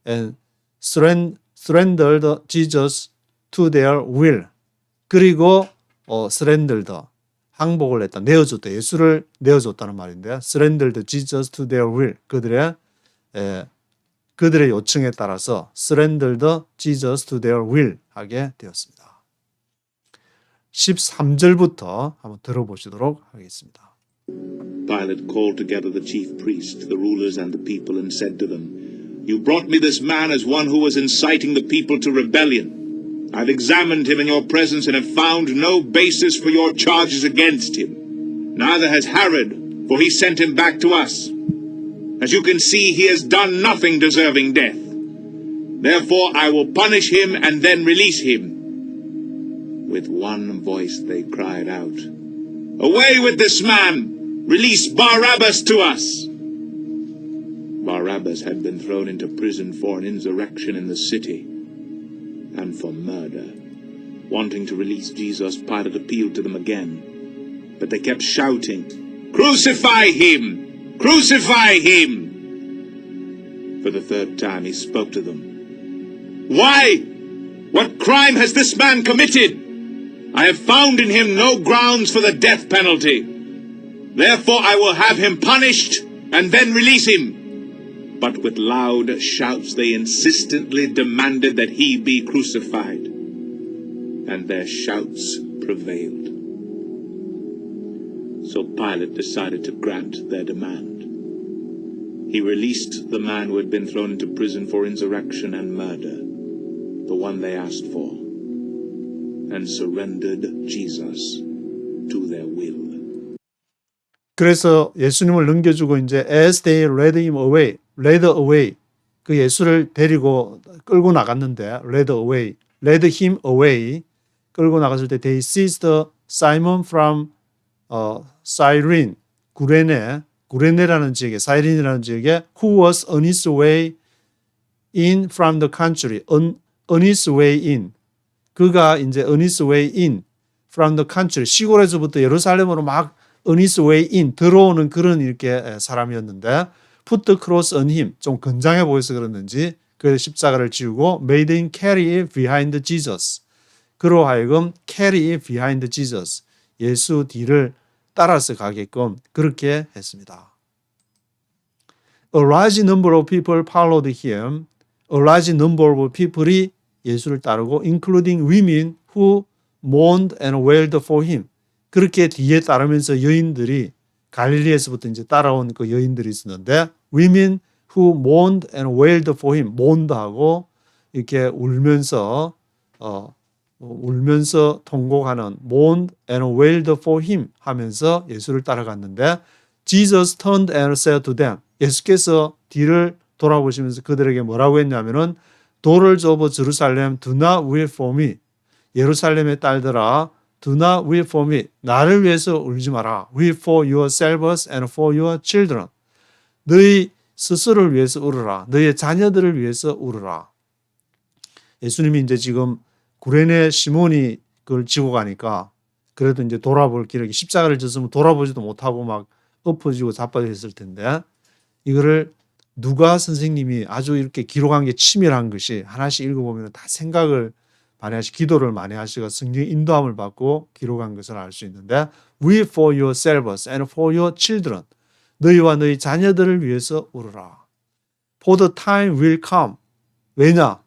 and surrendered Jesus to their will. 그리고 surrendered, 항복을 했다, 내어줬다, 예수를 내어줬다는 말인데 surrendered Jesus to their will, 그들의 요청에 따라서 surrendered Jesus to their will 하게 되었습니다. 13절부터 한번 들어보시도록 하겠습니다. Pilate called together the chief priests, the rulers, and the people, and said to them, You brought me this man as one who was inciting the people to rebellion. I've examined him in your presence and have found no basis for your charges against him. Neither has Herod, for he sent him back to us. As you can see, he has done nothing deserving death. Therefore I will punish him and then release him. With one voice they cried out, Away with this man! Release Barabbas to us! Barabbas had been thrown into prison for an insurrection in the city and for murder. Wanting to release Jesus, Pilate appealed to them again. But they kept shouting, Crucify him! Crucify him! For the third time he spoke to them. Why? What crime has this man committed? I have found in him no grounds for the death penalty. Therefore I will have him punished and then release him. But with loud shouts they insistently demanded that he be crucified. And their shouts prevailed. So Pilate decided to grant their demand. he released the man who had been thrown into prison for insurrection and murder, the one they asked for, and surrendered Jesus to their will. 그래서 예수님을 넘겨주고 이제 as they led him away, led away 그 예수를 데리고 끌고 나갔는데 led him away 끌고 나갔을 때 they seized Simon from Cyrene, 구레네라는 지역에 사이린이라는 지역에 who was on his way in from the country, on his way in 그가 이제 on his way in from the country 시골에서부터 예루살렘으로 막 on his way in 들어오는 그런 이렇게 사람이었는데 put the cross on him 좀 건장해 보여서 그랬는지 그래서 십자가를 지우고 made him carry it behind Jesus 그로 하여금 carry it behind Jesus 예수 뒤를 따라서 가게끔 그렇게 했습니다. A large number of people followed him. A large number of people이 예수를 따르고 including women who mourned and wailed for him. 그렇게 뒤에 따르면서 여인들이 갈릴리에서부터 이제 따라온 그 여인들이 있었는데 women who mourned and wailed for him. mourned하고 이렇게 울면서 통곡하는 mourned and wailed for him 하면서 예수를 따라갔는데 Jesus turned and said to them. 예수께서 뒤를 돌아보시면서 그들에게 뭐라고 했냐면은 Daughters of Jerusalem, do not weep for me. 예루살렘의 딸들아, do not weep for me. 나를 위해서 울지 마라. Weep for yourselves and for your children. 너희 스스로를 위해서 울으라. 너희의 자녀들을 위해서 울으라. 예수님이 이제 지금 구레네 시몬이 그걸 지고 가니까 그래도 이제 돌아볼 기력이 십자가를 졌으면 돌아보지도 못하고 막 엎어지고 자빠졌을 텐데 이거를 누가 선생님이 아주 이렇게 기록한 게 치밀한 것이 하나씩 읽어보면 다 생각을 많이 하시고 기도를 많이 하시고 성령의 인도함을 받고 기록한 것을 알 수 있는데 Weep for yourselves and for your children. 너희와 너희 자녀들을 위해서 울어라. For the time will come. 왜냐?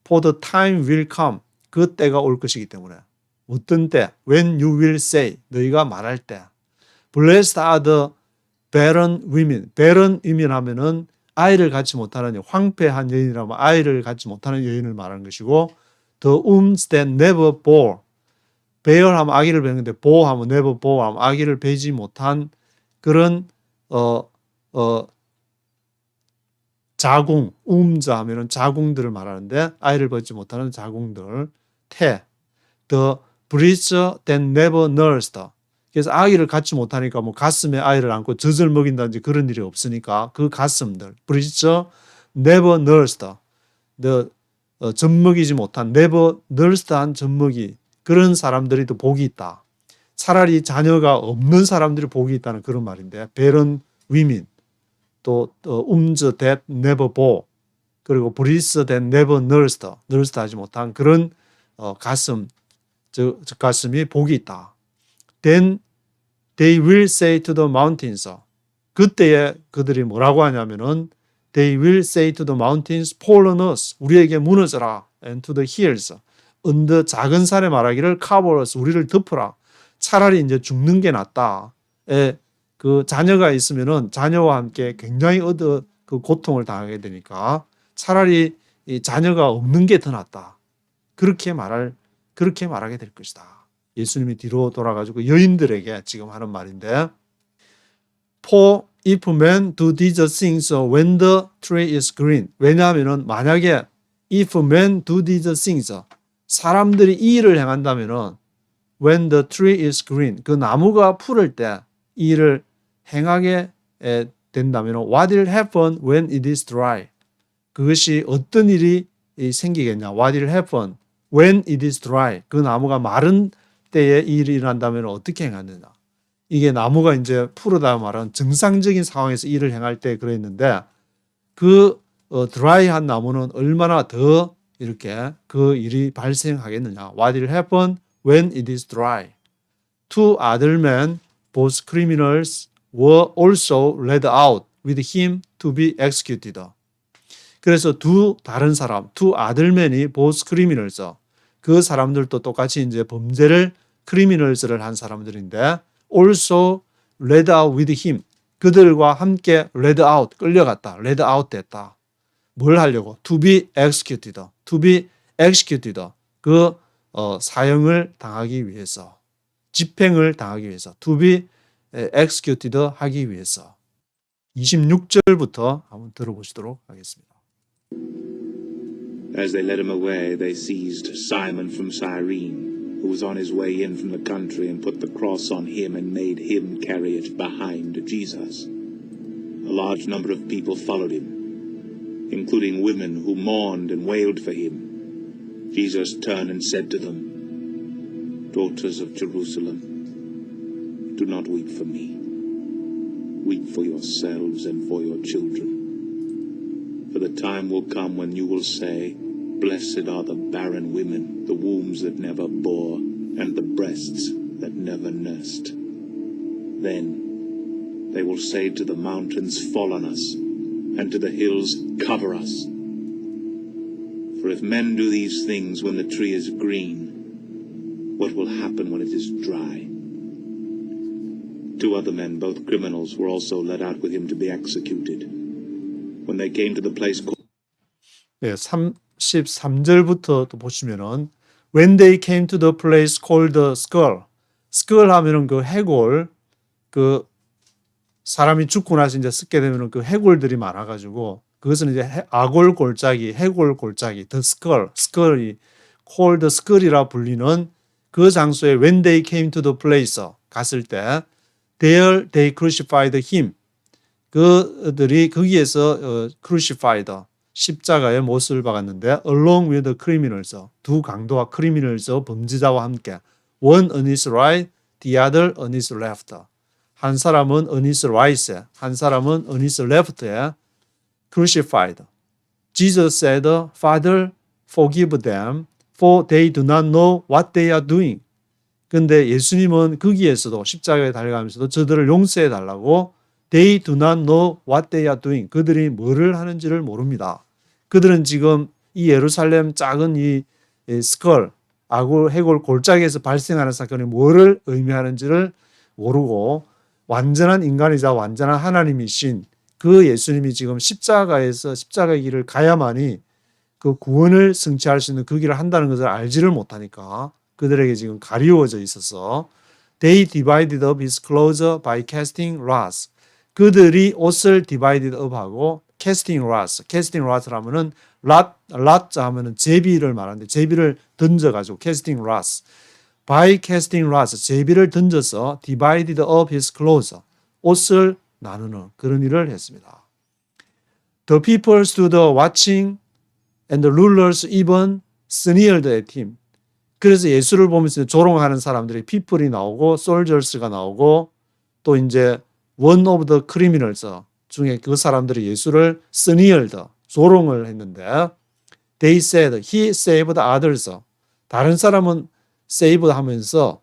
For the time will come. 그 때가 올 것이기 때문에. 어떤 때? When you will say. 너희가 말할 때. Blessed are the barren women. barren women 하면은 아이를 갖지 못하는 황폐한 여인이라면 아이를 갖지 못하는 여인을 말하는 것이고 the wombs that never bore. bear 하면 아기를 베는 건데 bore 하면 never bore 하면 아기를 베지 못한 그런 자궁, wombs 하면은 자궁들을 말하는데 아이를 벗지 못하는 자궁들. 태. the breasts that never nursed. 그래서 아기를 갖지 못하니까 뭐 가슴에 아이를 안고 젖을 먹인다든지 그런 일이 없으니까 그 가슴들, breasts never nursed, 젖먹이지 못한 never nursed한 젖먹이 그런 사람들이 더 복이 있다. 차라리 자녀가 없는 사람들이 복이 있다는 그런 말인데 barren women, 또 wombs that never bore, 그리고 breasts that never nursed, 하지 못한 그런 가슴, 저 가슴이 복이 있다. Then they will say to the mountains. 그때에 그들이 뭐라고 하냐면은 they will say to the mountains, fall on us. 우리에게 무너져라. And to the hills. 언더 작은 산에 말하기를 cover us. 우리를 덮어라. 차라리 이제 죽는 게 낫다. 그 자녀가 있으면은 자녀와 함께 굉장히 그 고통을 당하게 되니까 차라리 이 자녀가 없는 게 더 낫다. 그렇게 말하게 될 것이다. 예수님이 뒤로 돌아가지고 여인들에게 지금 하는 말인데 For if men do these things when the tree is green. 왜냐하면 만약에 if men do these things 사람들이 이 일을 행한다면 when the tree is green 그 나무가 푸를 때 이 일을 행하게 된다면 what will happen when it is dry. 그것이 어떤 일이 생기겠냐. What will happen when it is dry. 그 나무가 마른 때에 일이 일어난다면 어떻게 행하느냐. 이게 나무가 이제 푸르다 말은 정상적인 상황에서 일을 행할 때 그랬는데 그 드라이한 나무는 얼마나 더 이렇게 그 일이 발생하겠느냐. What will happen when it is dry? Two other men, both criminals, were also led out with him to be executed. 그래서 두 다른 사람, two other men이 both criminals. 그 사람들도 똑같이 이제 범죄를 크리미널스를 한 사람들인데 also led out with him 그들과 함께 led out, 끌려갔다. led out 됐다. 뭘 하려고? to be executed. to be executed. 그 사형을 당하기 위해서. 집행을 당하기 위해서. to be executed 하기 위해서. 26절부터 한번 들어보시도록 하겠습니다. As they led him away, they seized Simon from Cyrene, who was on his way in from the country, and put the cross on him and made him carry it behind Jesus. A large number of people followed him, including women who mourned and wailed for him. Jesus turned and said to them, "Daughters of Jerusalem, do not weep for me. Weep for yourselves and for your children. For the time will come when you will say, Blessed are the barren women, the wombs that never bore, and the breasts that never nursed. Then they will say to the mountains, Fall on us, and to the hills, Cover us. For if men do these things when the tree is green, what will happen when it is dry?" Two other men, both criminals, were also led out with him to be executed. When they came to the place called 네, 33절부터 또 보시면은 When they came to the place called the skull. skull 하면은 그 해골, 그 사람이 죽고 나서 이제 썩게 되면은 그 해골들이 많아가지고 그것은 이제 아골 골짜기, 해골 골짜기, the skull, skull이 called skull이라 불리는 그 장소에 when they came to the place 갔을 때 there they crucified him. 그들이 거기에서 crucified 십자가에 못을 박았는데 along with the criminals 두 강도와 criminals 범죄자와 함께 one on his right, the other on his left. 한 사람은 on his right에, 한 사람은 on his left에 crucified. Jesus said, Father, forgive them, for they do not know what they are doing. 근데 예수님은 거기에서도 십자가에 달려가면서도 저들을 용서해 달라고 They do not know what they are doing. 그들이 뭐를 하는지를 모릅니다. 그들은 지금 이 예루살렘 작은 이 스컬, 아골, 해골 골짜기에서 발생하는 사건이 뭐를 의미하는지를 모르고 완전한 인간이자 완전한 하나님이신 그 예수님이 지금 십자가에서 십자가의 길을 가야만이 그 구원을 성취할 수 있는 그 길을 한다는 것을 알지를 못하니까 그들에게 지금 가리워져 있어서 They divided up his clothes by casting lots. 그들이 옷을 divided up 하고 casting lots. casting lots 하면은 lot 하면은 제비를 말하는데 제비를 던져가지고 casting lots. by casting lots. 제비를 던져서 divided up his clothes. 옷을 나누는 그런 일을 했습니다. The people stood watching and the rulers even sneered at him. 그래서 예수를 보면서 조롱하는 사람들이 people이 나오고 soldiers가 나오고 또 이제 one of the criminals 중에 그 사람들이 예수를 sneered, 조롱을 했는데 they said he saved others. 다른 사람은 save 하면서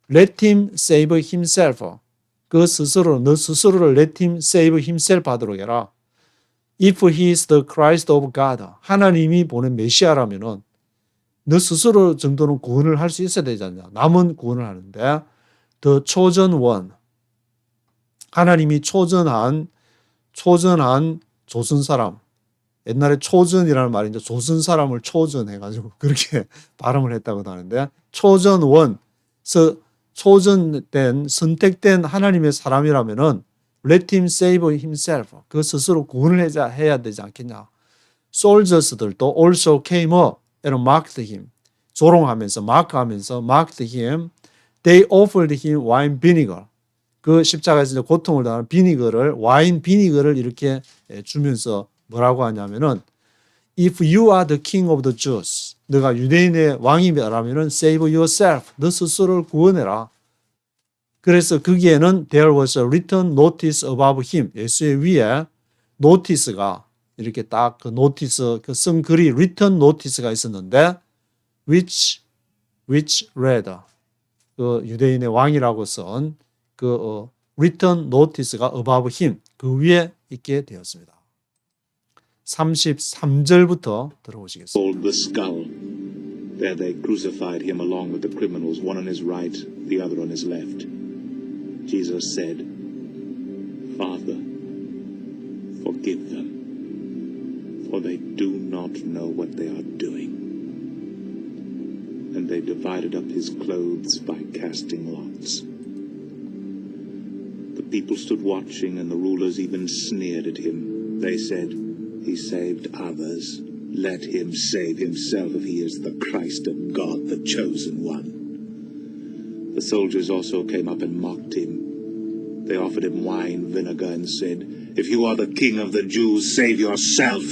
let him save himself. 그 스스로 너 스스로를 let him save himself 하도록 해라. If he is the Christ of God. 하나님이 보낸 메시아라면은 너 스스로 정도는 구원을 할 수 있어야 되지 않냐. 남은 구원을 하는데 the chosen one. 하나님이 초전한 조선 사람. 옛날에 초전이라는 말이 이제 조선 사람을 초전해가지고 그렇게 발음을 했다고 하는데 chosen one. 초전된 선택된 하나님의 사람이라면은 let him save himself. 그 스스로 구원을 해야 되지 않겠냐. soldiers들도 also came up and mocked him. 조롱하면서 mocked him. They offered him wine vinegar. 그 십자가에서 고통을 당하는 와인 비니거를 이렇게 주면서 뭐라고 하냐면은 If you are the king of the Jews. 너가 유대인의 왕이라면은 save yourself. 너 스스로를 구원해라. 그래서 거기에는 there was a written notice above him. 예수의 위에 notice가 이렇게 딱 그 notice 그 쓴 글이 written notice가 있었는데 which read 그 유대인의 왕이라고 쓴 그 written notice가 above him 그 위에 있게 되었습니다. 33절부터 들어보시겠습니다. called the skull. There they crucified him along with the criminals, one on his right, the other on his left. Jesus said, Father, forgive them, for they do not know what they are doing. And they divided up his clothes by casting lots. The people stood watching, and the rulers even sneered at him. They said, "He saved others. Let him save himself if he is the Christ of God, the chosen one." The soldiers also came up and mocked him. They offered him wine vinegar and said, "If you are the king of the Jews, save yourself."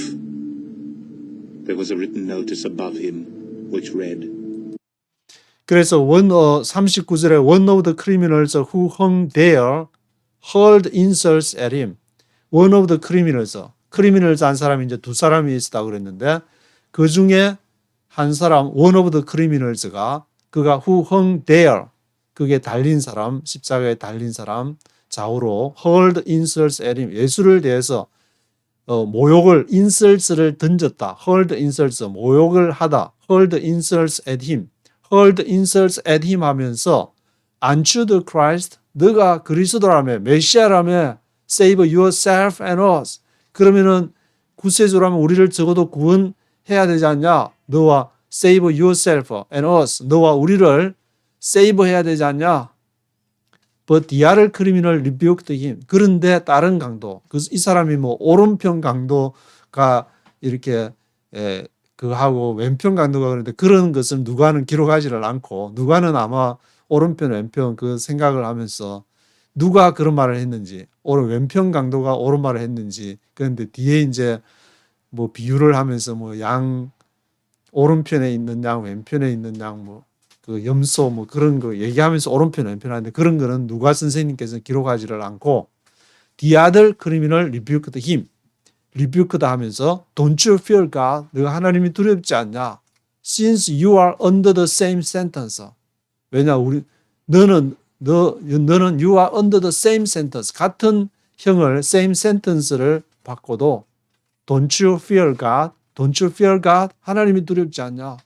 There was a written notice above him, which read, 그래서 39절에 one of the criminals who hung there hurled insults at him. one of the criminals, criminals 한 사람이 이제 두 사람이 있었다고 그랬는데 그 중에 한 사람, one of the criminals가 그가 who hung there, 그게 달린 사람, 십자가에 달린 사람 좌우로 hurled insults at him, 예수를 대해서 모욕을, insults를 던졌다. hurled insults, 모욕을 하다. hurled insults at him. hurled insults at him 하면서 Aren't you the Christ? 너가 그리스도라며, 메시아라며, save yourself and us. 그러면은 구세주라면 우리를 적어도 구원해야 되지 않냐? 너와 save yourself and us. 너와 우리를 save 해야 되지 않냐? But the other criminal rebuked him. 그런데 다른 강도, 이 사람이 뭐 오른편 강도가 이렇게 그하고 왼편 강도가 그런데 그런 것을 누가는 기록하지를 않고 누가는 아마 오른편 왼편 그 생각을 하면서 누가 그런 말을 했는지 왼편 강도가 옳은 말을 했는지 그런데 뒤에 이제 뭐 비유를 하면서 뭐 양 오른편에 있는 양 왼편에 있는 양 뭐 그 염소 뭐 그런 거 얘기하면서 오른편 왼편 하는데 그런 거는 누가 선생님께서 기록하지를 않고 the other criminal rebuked him. rebuked 하면서 don't you fear God? 너가 하나님이 두렵지 않냐? Since you are under the same sentence. 왜냐 너는 you are under the same sentence. 같은 형을 same sentence를 받고도 don't you fear God? Don't you fear God? 하나님이 두렵지 않냐?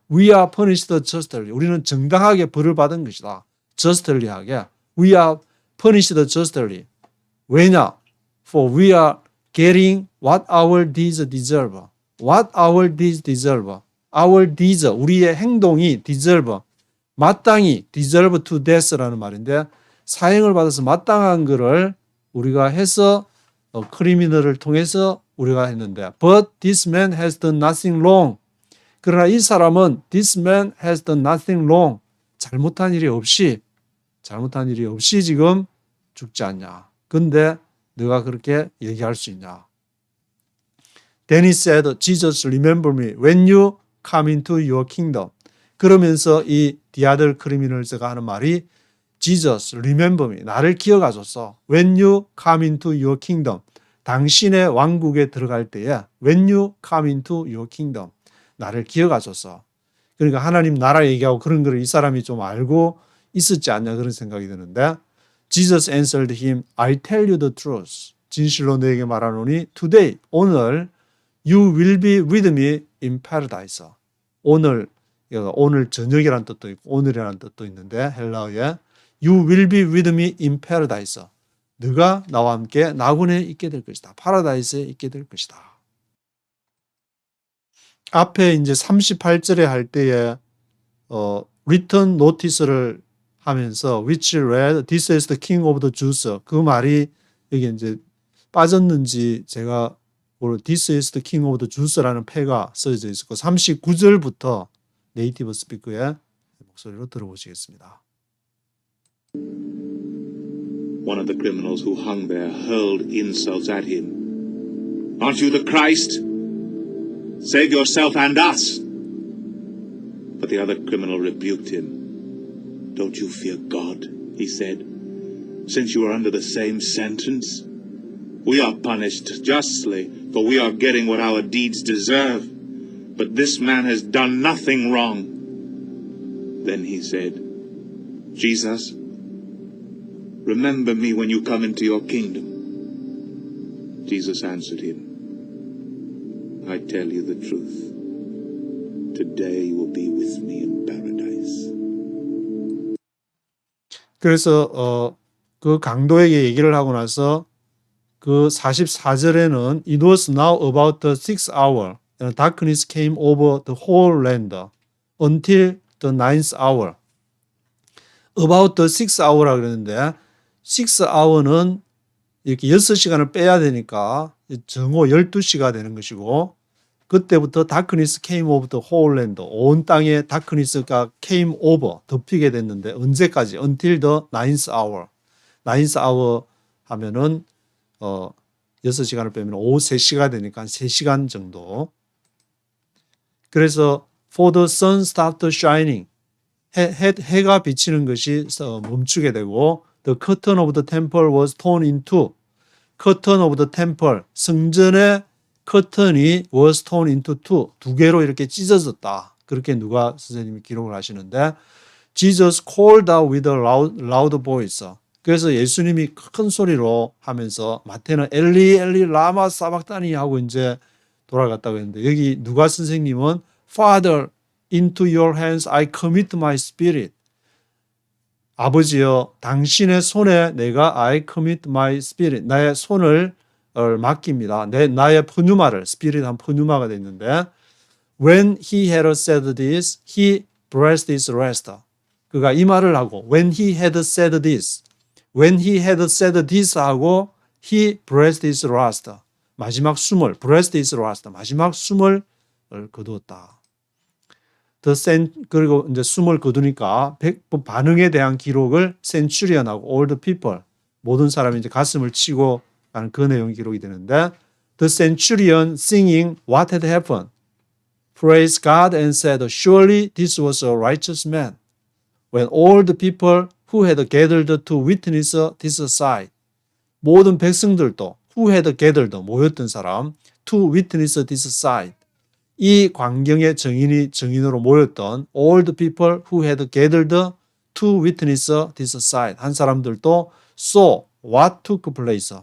We are punished justly. 우리는 정당하게 벌을 받은 것이다. justly하게. We are punished justly. 왜냐? For we are getting what our deeds deserve. What our deeds deserve. Our deeds, 우리의 행동이 deserve, 마땅히 deserve to death라는 말인데 사형을 받아서 마땅한 것을 우리가 해서 크리미널을 통해서 우리가 했는데 But this man has done nothing wrong. 그러나 이 사람은 this man has done nothing wrong. 잘못한 일이 없이 지금 죽지 않냐. 근데 너가 그렇게 얘기할 수 있냐. Then he said, Jesus, remember me when you come into your kingdom. 그러면서 이 the other criminals가 하는 말이 Jesus, remember me. 나를 기억하소서. When you come into your kingdom. 당신의 왕국에 들어갈 때에 when you come into your kingdom. 나를 기억하소서. 그러니까 하나님 나라 얘기하고 그런 거를 이 사람이 좀 알고 있었지 않냐 그런 생각이 드는데 Jesus answered him, I tell you the truth. 진실로 너에게 말하노니 today, 오늘 you will be with me in paradise. 오늘 저녁이라는 뜻도 있고 오늘이라는 뜻도 있는데 헬라어에 you will be with me in paradise. 너가 나와 함께 나군에 있게 될 것이다. 파라다이스에 있게 될 것이다. 앞에 이제 38절에 할 때에 written notice를 하면서 which read this is the king of the Jews 그 말이 여기 이제 빠졌는지 제가 this is the king of the Jews라는 패가 써져 있었고 39절부터 네이티브 스피커의 목소리로 들어보시겠습니다. One of the criminals who hung there hurled insults at him. Aren't you the Christ? Save yourself and us. But the other criminal rebuked him. Don't you fear God, he said, since you are under the same sentence? We are punished justly, for we are getting what our deeds deserve. But this man has done nothing wrong. Then he said, Jesus, remember me when you come into your kingdom. Jesus answered him, I tell you the truth. Today you will be with me in paradise. 그래서 그 강도에게 얘기를 하고 나서 그 44절에는 It was now about the 6th hour and darkness came over the whole land until the 9th hour. About the 6th hour라 그러는데 6th hour는 이렇게 6시간을 빼야 되니까 정오 12시가 되는 것이고 그때부터 darkness came over the whole land. 온 땅에 darkness가 came over, 덮이게 됐는데 언제까지? Until the 9th hour. 9th hour 하면은 6시간을 빼면 오후 3시가 되니까 한 3시간 정도. 그래서 for the sun stopped shining. 해가 비치는 것이 멈추게 되고 the curtain of the temple was torn in two. curtain of the temple, 성전의 커튼이 was torn into two, 두 개로 이렇게 찢어졌다. 그렇게 누가 선생님이 기록을 하시는데 Jesus called out with a loud voice. 그래서 예수님이 큰 소리로 하면서 마태는 엘리 엘리 라마 사박다니 하고 이제 돌아갔다고 했는데 여기 누가 선생님은 Father, into your hands I commit my spirit. 아버지여 당신의 손에 내가 I commit my spirit. 나의 손을 맡깁니다. 나의 푸뉴마를 spirit 한 푸뉴마가 됐는데 when he had said this, he breathed his rest. 그가 이 말을 하고 when he had said this, when he had said this 하고 he breathed his last. 마지막 숨을 breathed his last. 마지막 숨을 거두었다. 그리고 이제 숨을 거두니까 반응에 대한 기록을 centurion하고 all the people 모든 사람이 이제 가슴을 치고 하는 그 내용이 기록이 되는데 the centurion singing what had happened praised God and said surely this was a righteous man. When all the people who had gathered to witness this sight 모든 백성들도 who had gathered 모였던 사람 to witness this sight 이 광경의 증인으로 모였던 all the people who had gathered to witness this sight 한 사람들도 saw what took place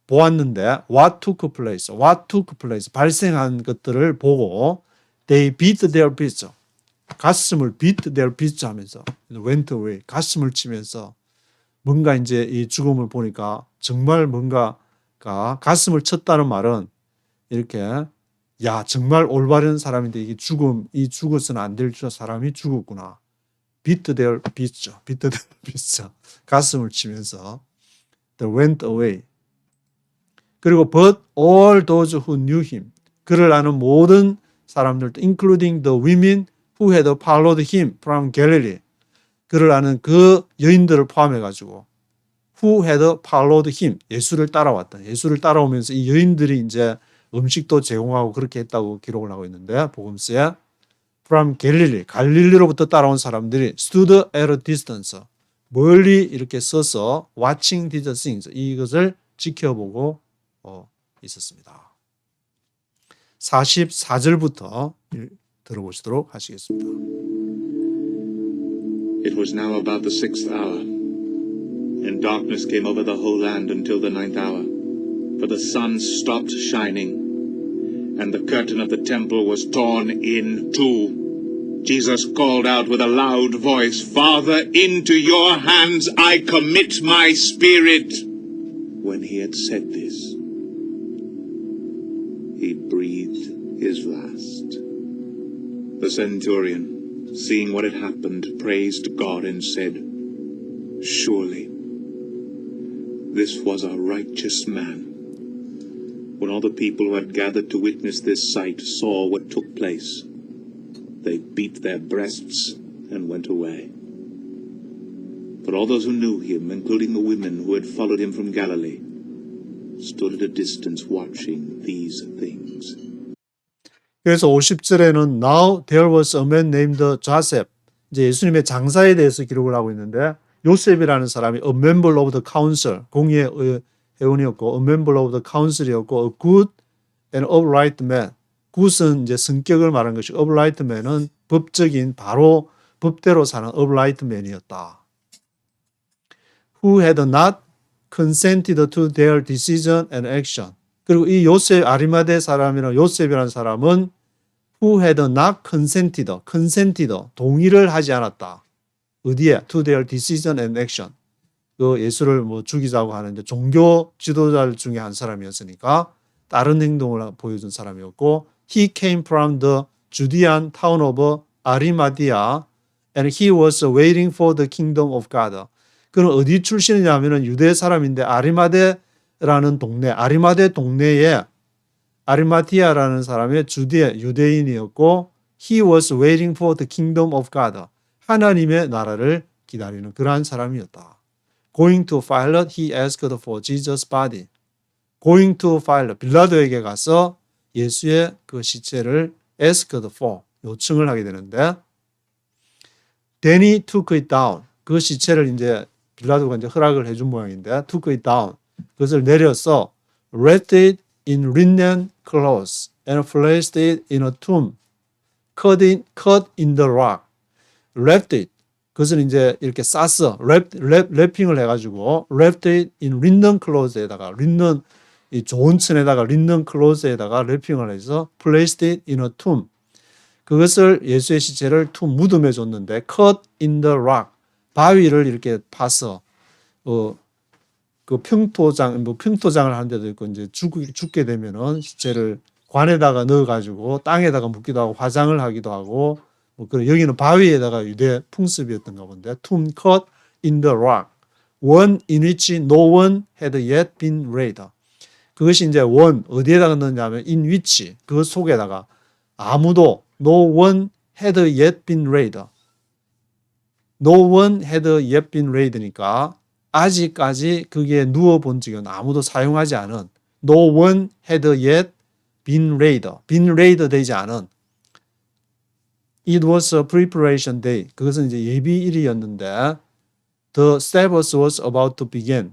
보았는데 what took place 발생한 것들을 보고 they beat their breasts 가슴을 beat their breasts 하면서 went away 가슴을 치면서 뭔가 이제 이 죽음을 보니까 정말 뭔가가 가슴을 쳤다는 말은 이렇게 야 정말 올바른 사람인데 이게 이 죽어서는 안 될 사람이 죽었구나. beat their breasts 가슴을 치면서 they went away. 그리고 but all those who knew him 그를 아는 모든 사람들도 including the women who had followed him from Galilee 그를 아는 그 여인들을 포함해 가지고 who had followed him 예수를 따라왔다. 예수를 따라오면서 이 여인들이 이제 음식도 제공하고 그렇게 했다고 기록을 하고 있는데 복음서에 from Galilee 갈릴리로부터 따라온 사람들이 stood at a distance 멀리 이렇게 서서 watching these things 이것을 지켜보고 있었습니다. 44절부터 들어보시도록 하시겠습니다. It was now about the 6th hour, and darkness came over the whole land until the 9th hour. For the sun stopped shining, and the curtain of the temple was torn in two. Jesus called out with a loud voice, Father, into your hands I commit my spirit. When he had said this, he breathed his last. The centurion, seeing what had happened, praised God and said, Surely this was a righteous man. When all the people who had gathered to witness this sight saw what took place, they beat their breasts and went away. But all those who knew him, including the women who had followed him from Galilee, stood at a distance watching these things. 그래서 50절에는 Now there was a man named Joseph. 이제 예수님의 장사에 대해서 기록을 하고 있는데 요셉이라는 사람이 a member of the council, 공의회 회원이었고 a member of the council이었고 a good and upright man. good은 이제 성격을 말하는 것이고 upright man은 법적인 바로 법대로 사는 upright man이었다. Who had not consented to their decision and action. 그리고 이 요셉 아리마대 사람이나 요셉이라는 사람은 who had not consented 동의를 하지 않았다. 어디에? To their decision and action. 그 예수를 뭐 죽이자고 하는데 종교 지도자 중에 한 사람이었으니까 다른 행동을 보여준 사람이었고, he came from the Judean town of Arimathea and he was waiting for the kingdom of God. 그는 어디 출신이냐면은 유대 사람인데 아리마데라는 동네, 아리마데 동네에 아리마티아라는 사람의 유대인이었고, he was waiting for the kingdom of God. 하나님의 나라를 기다리는 그러한 사람이었다. Going to Pilate, he asked for Jesus' body. Going to Pilate, 빌라도에게 가서 예수의 그 시체를 asked for, 요청을 하게 되는데, then he took it down. 그 시체를 이제 빌라도가 이제 허락을 해준 모양인데, took it down. 그것을 내려서 wrapped it in linen clothes and placed it in a tomb cut in the rock. wrapped it. 그것을 이제 이렇게 쌌어. 랩핑을 해가지고 wrapped it in linen clothes에다가 린넨 이 좋은 천에다가 linen clothes에다가 랩핑을 해서 placed it in a tomb. 그것을 예수의 시체를 무덤에 줬는데 cut in the rock. 바위를 이렇게 파서 그 평토장을 하는 데도 있고, 이제 죽게 되면은 시체를 관에다가 넣어가지고 땅에다가 묻기도 하고 화장을 하기도 하고, 여기는 바위에다가 유대 풍습이었던가 본데, tomb cut in the rock, one in which no one had yet been laid. 그것이 이제 어디에다가 넣냐면 in which, 그 속에다가 아무도 no one had yet been laid. no one had yet been laid니까 아직까지 거기에 누워본 적은 아무도 사용하지 않은, no one had yet been laid 되지 않은, it was a preparation day. 그것은 이제 예비일이었는데, the Sabbath was about to begin.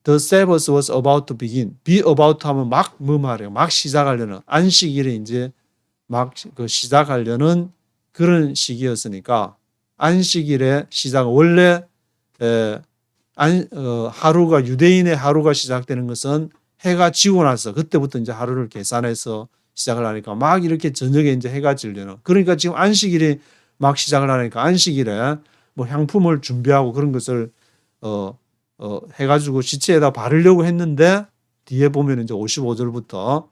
the Sabbath was about to begin. be about 하면 뭐 말이에요? 막 시작하려는, 안식일에 이제 막 시작하려는 그런 시기였으니까, 안식일의 시작, 원래 하루가, 유대인의 하루가 시작되는 것은 해가 지고 나서 그때부터 이제 하루를 계산해서 시작을 하니까 막 이렇게 저녁에 이제 해가 지려는, 그러니까 지금 안식일이 막 시작을 하니까 안식일에 뭐 향품을 준비하고 그런 것을 해가지고 시체에다 바르려고 했는데, 뒤에 보면 이제 55절부터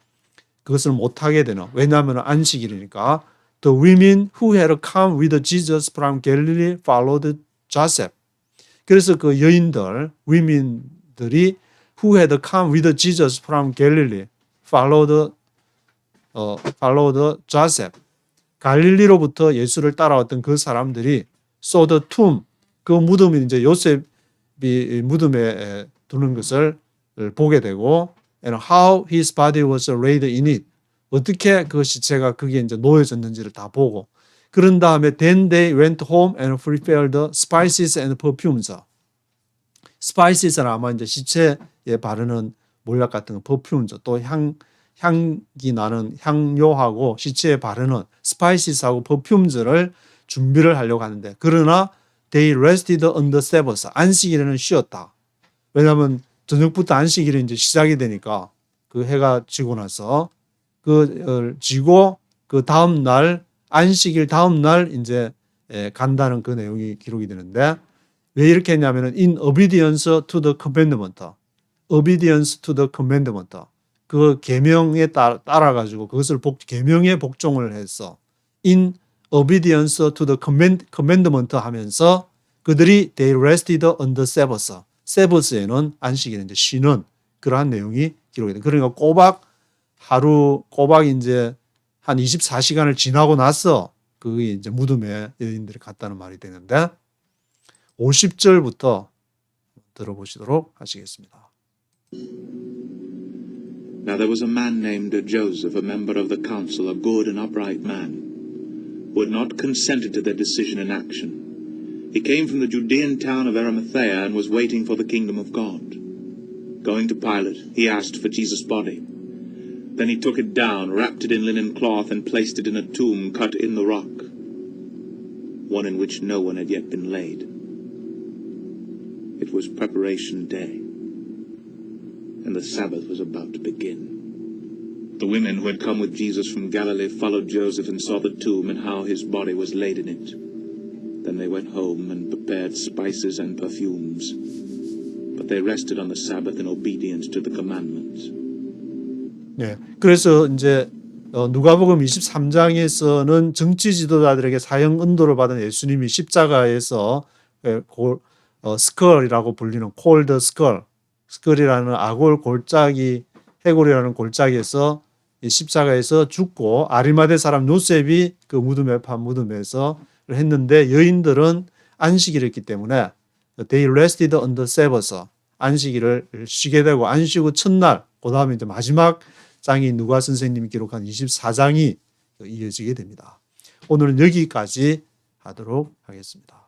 그것을 못하게 되는, 왜냐하면 안식일이니까. The women who had come with Jesus from Galilee followed Joseph. 그래서 그 여인들, women들이 who had come with Jesus from Galilee followed Joseph. 갈릴리로부터 예수를 따라왔던 그 사람들이 saw the tomb, 그 무덤이 이제 요셉이 무덤에 두는 것을 보게 되고, and how his body was laid in it. 어떻게 그 시체가 거기에 이제 놓여졌는지를 다 보고, 그런 다음에 then they went home and prepared spices and perfumes. spices는 아마 이제 시체에 바르는 몰약 같은 거, perfumes, 또 향기 나는 향료하고 시체에 바르는 spices하고 perfumes를 준비를 하려고 하는데, 그러나 they rested on the Sabbath. 안식일에는 쉬었다. 왜냐하면 저녁부터 안식일이 이제 시작이 되니까, 그 해가 지고 나서 지고 그 다음 날, 안식일 다음 날 이제 간다는 그 내용이 기록이 되는데, 왜 이렇게 했냐면은 in obedience to the commandment. obedience to the commandment. 그 계명에 따라 가지고 그것을 계명에 복종을 해서 in obedience to the commandment 하면서 그들이 they rested on the Sabbath. Sabbath에는 안식일에 이제 쉬는 그러한 내용이 기록이 돼. 그러니까 꼬박 이제 한 24시간을 지나고 나서 그게 이제 무덤에 여인들이 갔다는 말이 되는데, 50절부터 들어보시도록 하시겠습니다. Now there was a man named Joseph, a member of the council, a good and upright man, who had not consented to their decision and action. He came from the Judean town of Arimathea and was waiting for the kingdom of God. Going to Pilate, he asked for Jesus' body. Then he took it down, wrapped it in linen cloth, and placed it in a tomb cut in the rock, one in which no one had yet been laid. It was preparation day, and the Sabbath was about to begin. The women who had come with Jesus from Galilee followed Joseph and saw the tomb and how his body was laid in it. Then they went home and prepared spices and perfumes. But they rested on the Sabbath in obedience to the commandments. 네. 그래서 이제 누가복음 23장에서는 정치 지도자들에게 사형 은도를 받은 예수님이 십자가에서 스컬이라고 불리는 콜드 스컬이라는 아골 골짜기 해골이라는 골짜기에서 이 십자가에서 죽고 아리마대 사람 요셉이 그 무덤에 판 무덤에서 했는데 여인들은 안식일을 했기 때문에 they rested on the Sabbath 안식일을 쉬게 되고 안식 후 첫날 그 다음에 이제 마지막 장이 누가 선생님이 기록한 24장이 이어지게 됩니다. 오늘은 여기까지 하도록 하겠습니다.